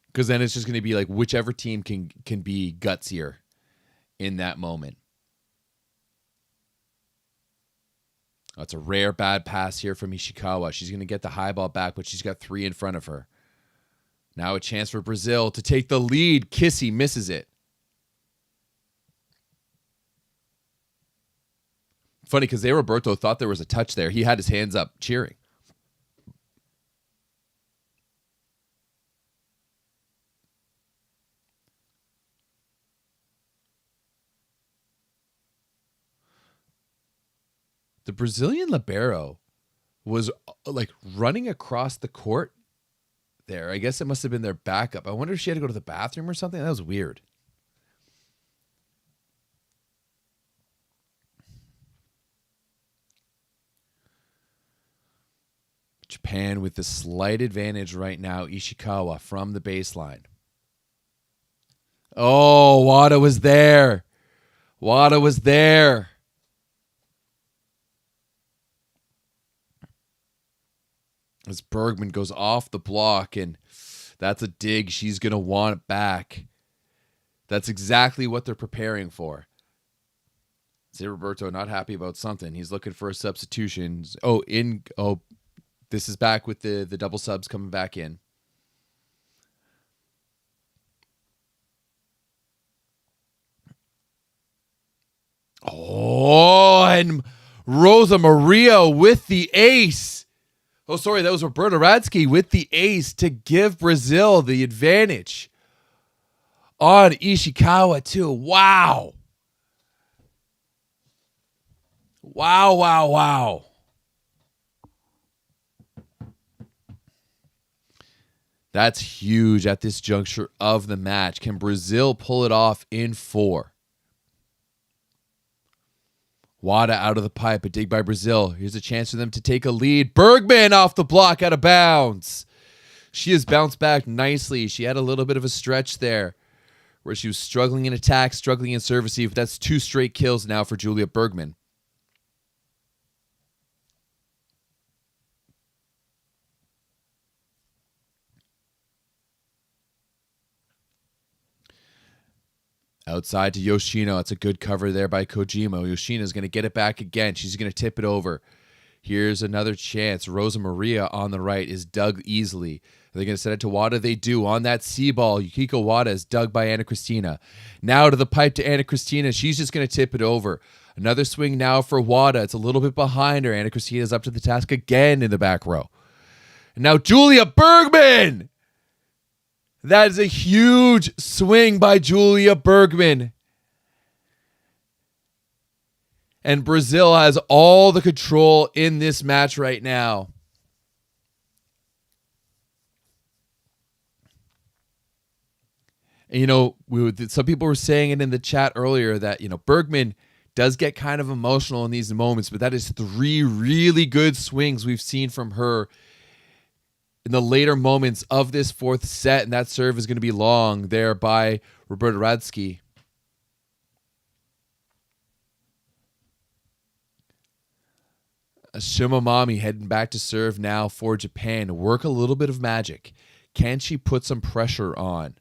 Because then it's just going to be like whichever team can be gutsier in that moment. That's a rare bad pass here from Ishikawa. She's going to get the high ball back, but she's got 3 in front of her. Now a chance for Brazil to take the lead. Kissy misses it. Funny because Roberto thought there was a touch there. He had his hands up cheering. Brazilian libero was like running across the court there. I guess it must have been their backup. I wonder if she had to go to the bathroom or something. That was weird. Japan with the slight advantage right now. Ishikawa from the baseline. Oh, Wada was there. Wada was there. As Bergman goes off the block, and that's a dig she's going to want it back. That's exactly what they're preparing for. Zé Roberto not happy about something. He's looking for a substitution. This is back with the double subs coming back in. Oh, and Rosa Maria with the ace. Oh, sorry, that was Roberta Radsky with the ace to give Brazil the advantage on Ishikawa too. Wow. Wow, wow, wow. That's huge at this juncture of the match. Can Brazil pull it off in 4? Wada out of the pipe, a dig by Brazil. Here's a chance for them to take a lead. Bergman off the block, out of bounds. She has bounced back nicely. She had a little bit of a stretch there where she was struggling in attack, struggling in serve receive. That's 2 straight kills now for Julia Bergman. Outside to Yoshino. It's a good cover there by Kojima. Yoshino's going to get it back again. She's going to tip it over. Here's another chance. Rosa Maria on the right is dug easily. They're going to set it to Wada. They do. On that C ball, Yukiko Wada is dug by Anna Cristina. Now to the pipe to Anna Cristina. She's just going to tip it over. Another swing now for Wada. It's a little bit behind her. Anna Cristina is up to the task again in the back row. And now Julia Bergman. That is a huge swing by Julia Bergman. And Brazil has all the control in this match right now. And, some people were saying it in the chat earlier that, Bergman does get kind of emotional in these moments, but that is 3 really good swings we've seen from her in the later moments of this 4th set, and that serve is going to be long there by Roberta Radsky. Shimamami heading back to serve now for Japan to work a little bit of magic. Can she put some pressure on?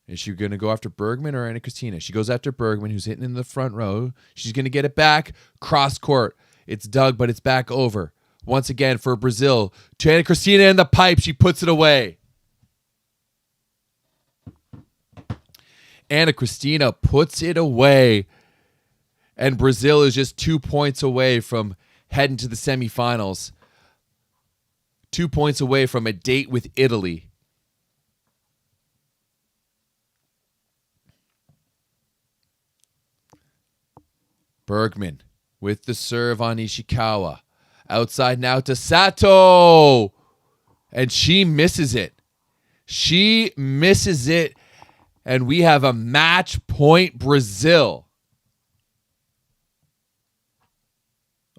Is she going to go after Bergman or Anna Cristina? She goes after Bergman, who's hitting in the front row. She's going to get it back. Cross court. It's dug, but it's back over. Once again for Brazil. To Anna Cristina in the pipe. She puts it away. Anna Cristina puts it away. And Brazil is just 2 points away from heading to the semifinals. 2 points away from a date with Italy. Bergman with the serve on Ishikawa. Outside now to Sato. And she misses it. She misses it. And we have a match point Brazil.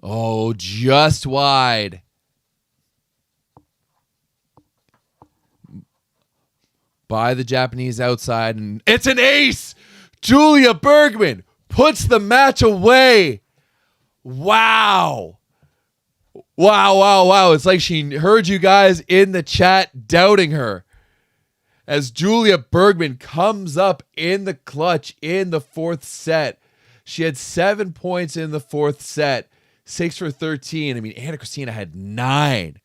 Oh, just wide. By the Japanese outside. And it's an ace. Julia Bergman puts the match away. Wow. Wow. It's like she heard you guys in the chat doubting her. As Julia Bergman comes up in the clutch in the 4th set. She had 7 points in the 4th set. 6 for 13. Anna Cristina had 9.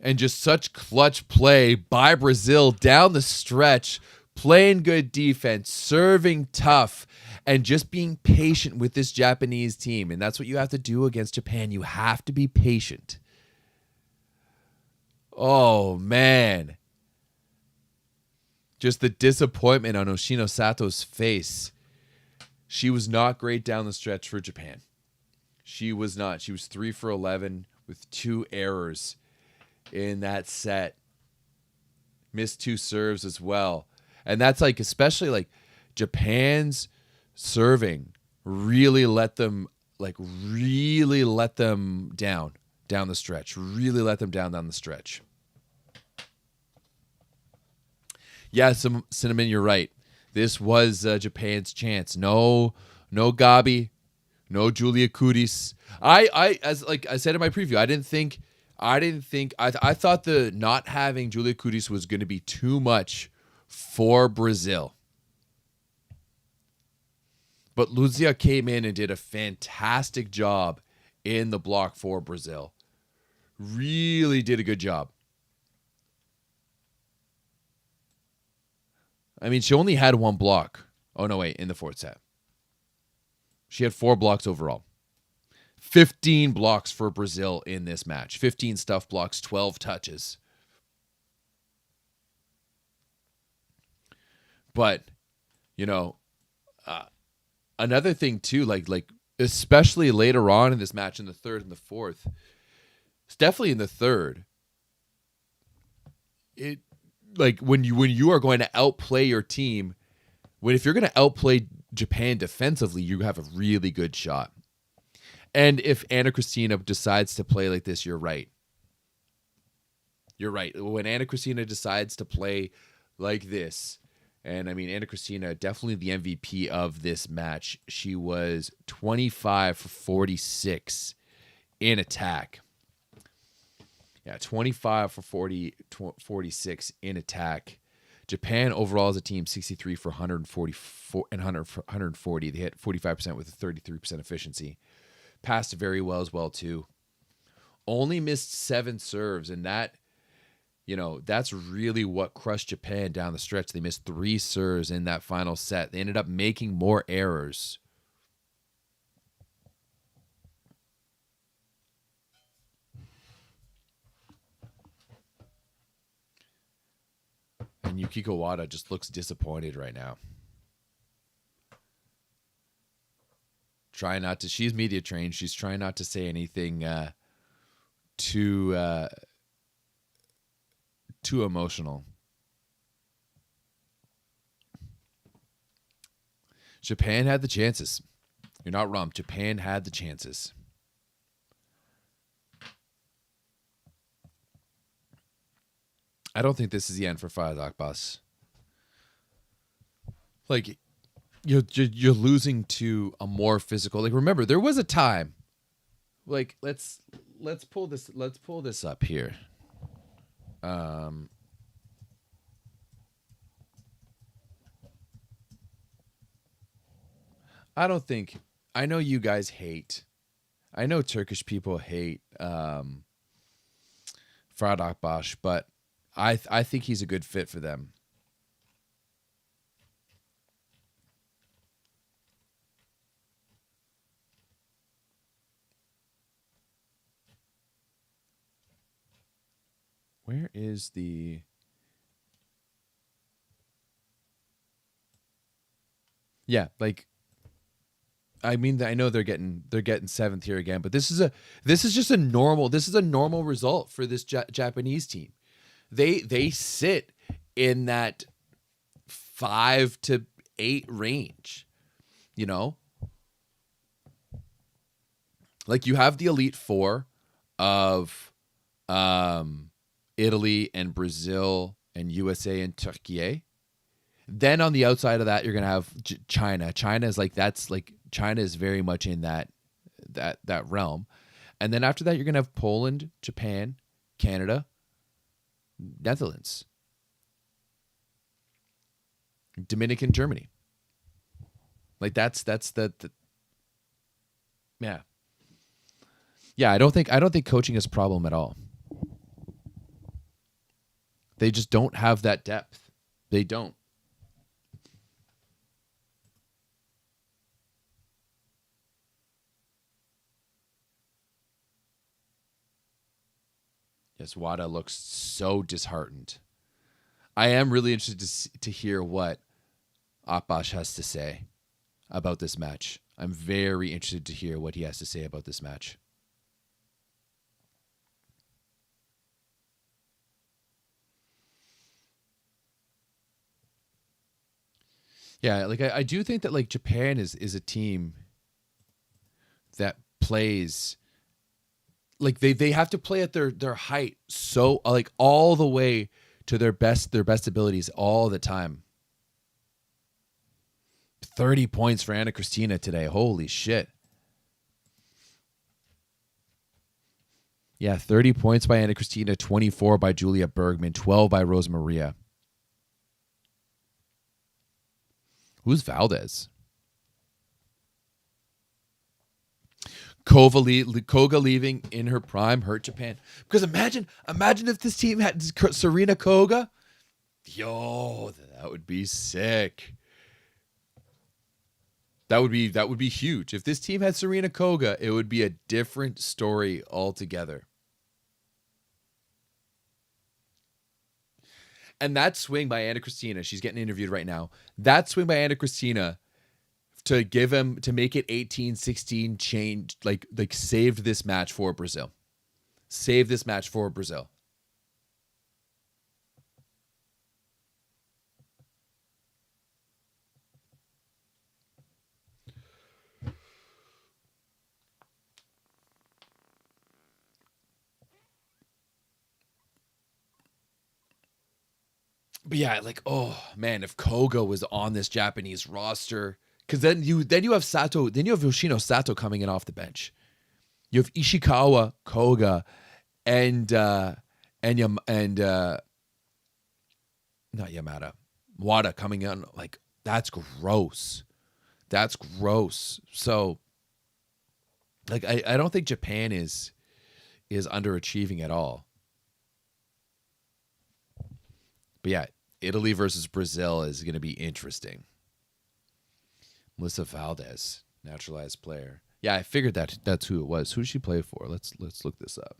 And just such clutch play by Brazil down the stretch. Playing good defense, serving tough, and just being patient with this Japanese team. And that's what you have to do against Japan. You have to be patient. Oh, man. Just the disappointment on Oshino Sato's face. She was not great down the stretch for Japan. She was not. She was 3 for 11 with 2 errors in that set. Missed 2 serves as well. And that's like, especially like Japan's serving really let them down the stretch. Really let them down the stretch. Yeah, Cinnamon, you're right. This was Japan's chance. No Gabi, no Julia Kudis. As I said in my preview, I thought the not having Julia Kudis was going to be too much for Brazil. But Luzia came in and did a fantastic job in the block for Brazil. Really did a good job. I mean, she only had 1 block. Oh, no, wait, in the 4th set. She had 4 blocks overall. 15 blocks for Brazil in this match. 15 stuff blocks, 12 touches. But, another thing too, like especially later on in this match in the 3rd and the 4th, it's definitely in the 3rd. It like when you are going to outplay your team, if you're going to outplay Japan defensively, you have a really good shot. And if Anna Cristina decides to play like this, you're right. You're right. When Anna Cristina decides to play like this, and I mean, Anna Cristina, definitely the MVP of this match. She was 25 for 46 in attack. Yeah, 25 for 46 in attack. Japan overall as a team, 63 for 144 and 140. They hit 45% with a 33% efficiency. Passed very well as well, too. Only missed 7 serves, and that, that's really what crushed Japan down the stretch. They missed 3 serves in that final set. They ended up making more errors. And Yukiko Wada just looks disappointed right now. She's media trained. She's trying not to say anything too emotional. Japan had the chances. You're not wrong. Japan had the chances. I don't think this is the end for Fire Bus. Like, you're losing to a more physical. Like, remember, there was a time. Like, let's pull this up here. I don't think. I know you guys hate. I know Turkish people hate Fradakbash, but I think he's a good fit for them. Where is the... Yeah, like, I mean, I know they're getting 7th here again, but this is a normal result for this Japanese team. They sit in that 5 to 8 range, Like, you have the Elite 4 of Italy and Brazil and USA and Turkey. Then on the outside of that, you're gonna have China. China is very much in that realm, and then after that, you're gonna have Poland, Japan, Canada, Netherlands, Dominican, Germany. Like that's the yeah. Yeah, I don't think coaching is a problem at all. They just don't have that depth. They don't. Yes, Wada looks so disheartened. I am really interested to hear what Akbash has to say about this match. I'm very interested to hear what he has to say about this match. Yeah, like I do think that like Japan is a team that plays like they have to play at their height so like all the way to their best abilities all the time. 30 points for Anna Christina today. Holy shit. Yeah, 30 points by Anna Christina, 24 by Julia Bergman, 12 by Rosa Maria. Who's Valdez? Koga leaving in her prime hurt Japan. Because imagine if this team had Serena Koga. Yo, that would be sick. That would be huge. If this team had Serena Koga, it would be a different story altogether. And that swing by Anna Christina, she's getting interviewed right now. That swing by Anna Christina to make it 18-16 change, like saved this match for Brazil. Saved this match for Brazil. But yeah, like, oh man, if Koga was on this Japanese roster, because then you have Sato, then you have Yoshino Sato coming in off the bench. You have Ishikawa, Koga, and not Yamada, Wada coming in. Like, that's gross. That's gross. So, like, I don't think Japan is underachieving at all. But yeah, Italy versus Brazil is going to be interesting. Melissa Valdez, naturalized player. Yeah, I figured that's who it was. Who did she play for? Let's look this up.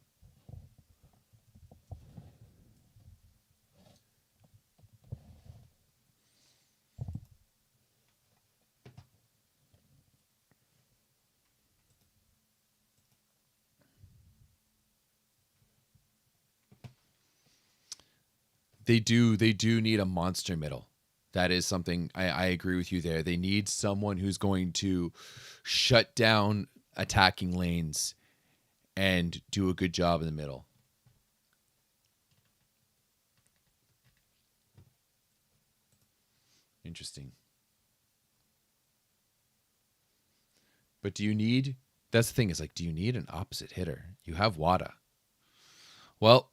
They do need a monster middle. That is something I agree with you there. They need someone who's going to shut down attacking lanes and do a good job in the middle. Interesting. But that's the thing, is like, do you need an opposite hitter? You have Wada. Well,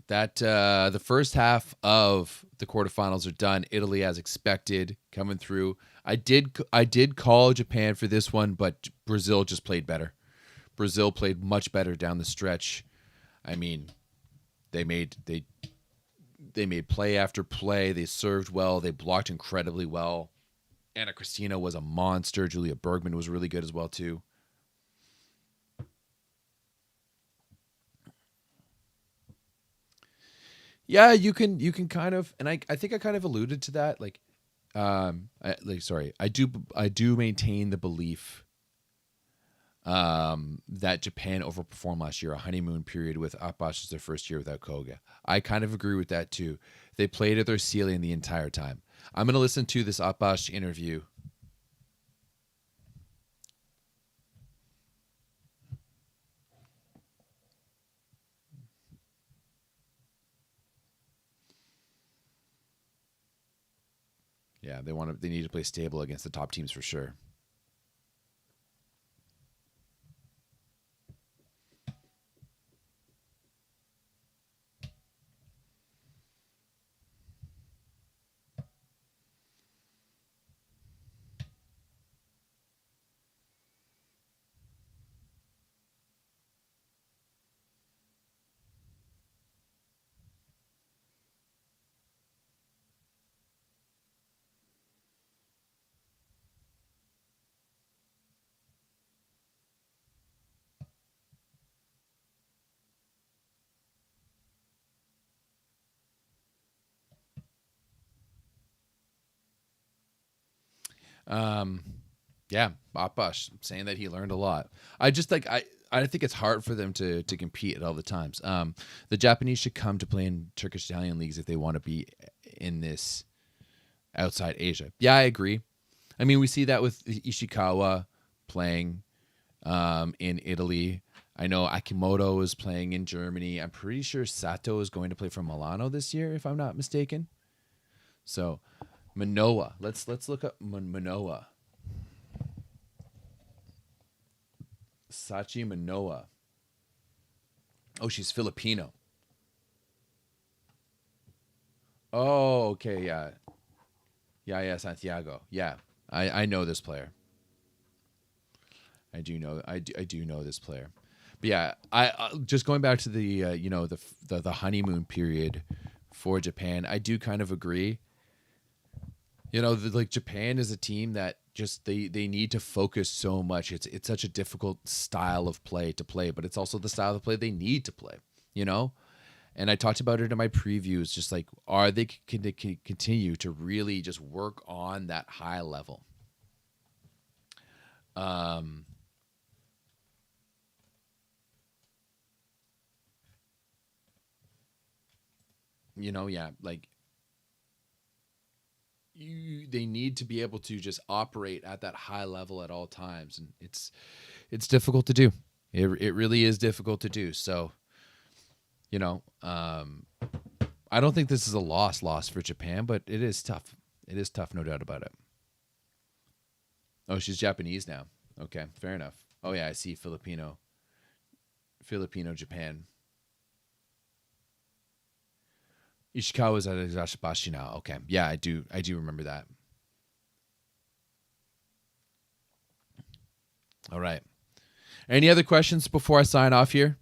that the first half of the quarterfinals are done. Italy, as expected, coming through. I did call Japan for this one, but Brazil just played better. Brazil played much better down the stretch. I mean, they made play after play. They served well. They blocked incredibly well. Anna Christina was a monster. Julia Bergman was really good as well too. Yeah, you can kind of, and I think I kind of alluded to that. Like, I do maintain the belief that Japan overperformed last year, a honeymoon period with Akbash as their first year without Koga. I kind of agree with that too. They played at their ceiling the entire time. I'm going to listen to this Akbash interview. Yeah, they need to play stable against the top teams for sure. Yeah, Appas saying that he learned a lot. I just like I think it's hard for them to compete at all the times. The Japanese should come to play in Turkish Italian leagues if they want to be in this outside Asia. Yeah, I agree. I mean, we see that with Ishikawa playing in Italy. I know Akimoto is playing in Germany. I'm pretty sure Sato is going to play for Milano this year, if I'm not mistaken. So, Manoa. Let's look up Manoa. Sachi Manoa. Oh, she's Filipino. Oh, okay, yeah. Yeah, Santiago. Yeah. I know this player. I do know this player. But yeah, I just going back to the the honeymoon period for Japan. I do kind of agree. Like Japan is a team that just they need to focus so much. It's such a difficult style of play to play, but it's also the style of play they need to play. You know, and I talked about it in my previews. Just like, are they can they continue to really just work on that high level? Um, yeah, like they need to be able to just operate at that high level at all times, and it's difficult to do. It really is difficult to do. So, you know, um, I don't think this is a loss for Japan, but it is tough. It is tough, no doubt about it. Oh, she's Japanese now. Okay, fair enough. Oh yeah, I see Filipino Japan. Ishikawa's at Exactbashi now. Okay, yeah, I do remember that. All right. Any other questions before I sign off here?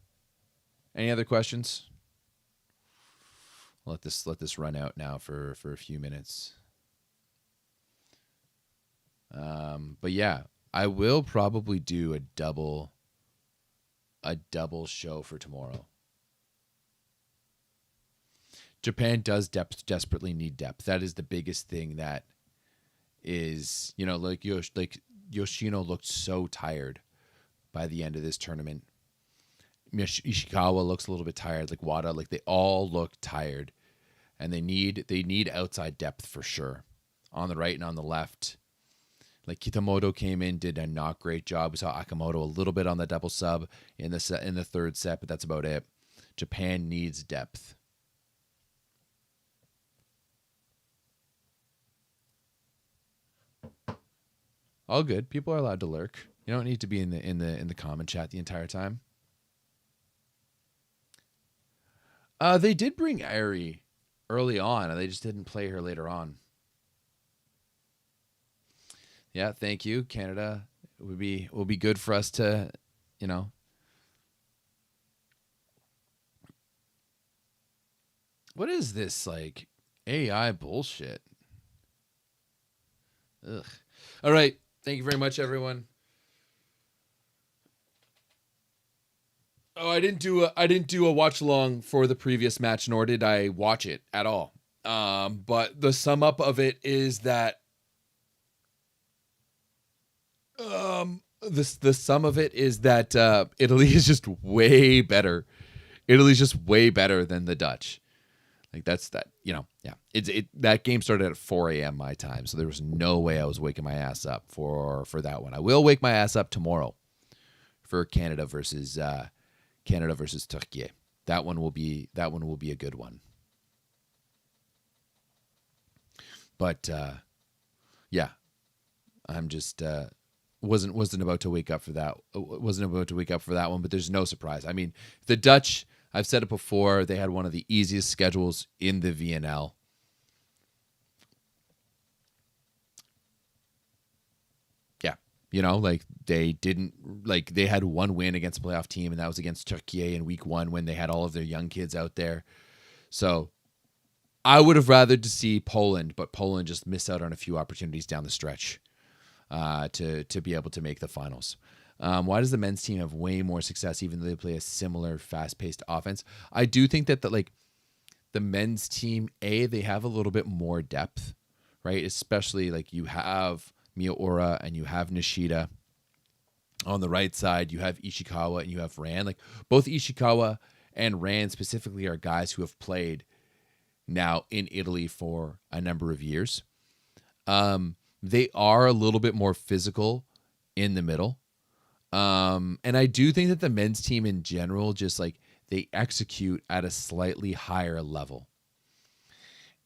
Any other questions? Let this run out now for a few minutes. But yeah, I will probably do a double show for tomorrow. Japan does desperately need depth. That is the biggest thing that is, like Yoshino looked so tired by the end of this tournament. Ishikawa looks a little bit tired, like Wada, like they all look tired, and they need outside depth for sure, on the right and on the left. Like Kitamoto came in, did a not great job. We saw Akamoto a little bit on the double sub in the third set, but that's about it. Japan needs depth. All good. People are allowed to lurk. You don't need to be in the comment chat the entire time. They did bring Airi early on, and they just didn't play her later on. Yeah, thank you, Canada. It will be good for us to, you know. What is this like AI bullshit? Ugh. All right. Thank you very much, everyone. Oh, I didn't do a watch along for the previous match, nor did I watch it at all. But the sum up of it is that the sum of it is that Italy is just way better. Italy's just way better than the Dutch. Like that's that, yeah. That game started at 4 a.m. my time, so there was no way I was waking my ass up for that one. I will wake my ass up tomorrow for Canada versus Turkey. That one will be a good one. But yeah, I'm just wasn't about to wake up for that. Wasn't about to wake up for that one. But there's no surprise. I mean, the Dutch. I've said it before. They had one of the easiest schedules in the VNL. Yeah, like they had one win against a playoff team, and that was against Turkey in week 1 when they had all of their young kids out there. So I would have rather to see Poland, but Poland just missed out on a few opportunities down the stretch to be able to make the finals. Why does the men's team have way more success even though they play a similar fast-paced offense? I do think that the men's team, they have a little bit more depth, right? Especially like you have Miura and you have Nishida. On the right side, you have Ishikawa and you have Rand. Like both Ishikawa and Rand specifically are guys who have played now in Italy for a number of years. They are a little bit more physical in the middle. And I do think that the men's team in general, just like they execute at a slightly higher level.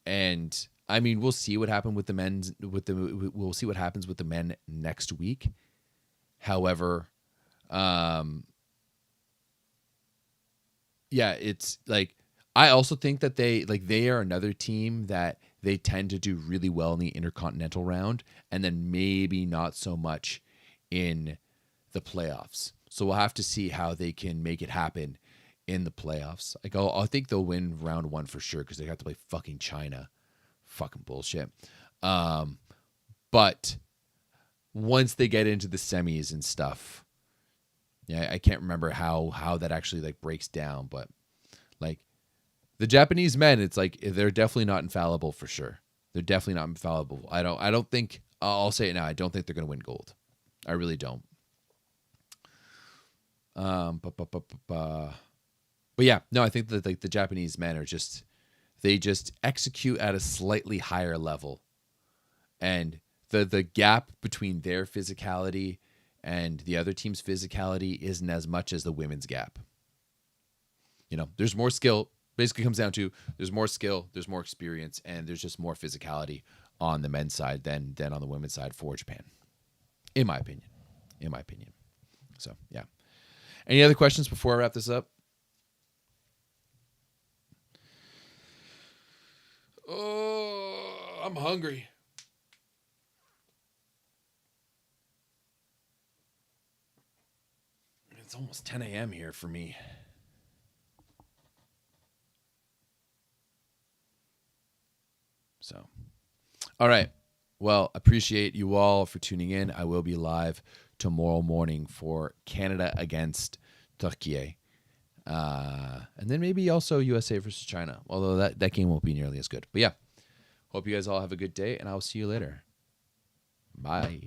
And I mean, we'll see what happens with the men's, we'll see what happens with the men next week. However, yeah, it's like, I also think that they are another team that they tend to do really well in the intercontinental round and then maybe not so much in the playoffs. So we'll have to see how they can make it happen in the playoffs. Like I think they'll win round 1 for sure because they have to play fucking China. Fucking bullshit. But once they get into the semis and stuff, yeah, I can't remember how that actually like breaks down, but like the Japanese men, it's like they're definitely not infallible for sure. They're definitely not infallible. I don't think I'll say it now. I don't think they're going to win gold. I really don't. But yeah, no, I think that like the Japanese men are they just execute at a slightly higher level, and the gap between their physicality and the other team's physicality isn't as much as the women's gap. You know, there's more skill. Basically comes down to there's more skill, there's more experience, and there's just more physicality on the men's side than on the women's side for Japan. In my opinion. So, yeah. Any other questions before I wrap this up? Oh, I'm hungry. It's almost 10 a.m. here for me. So, all right. Well, appreciate you all for tuning in. I will be live tomorrow morning for Canada against Turkey. And then maybe also USA versus China, although that game won't be nearly as good. But yeah, hope you guys all have a good day, and I'll see you later. Bye.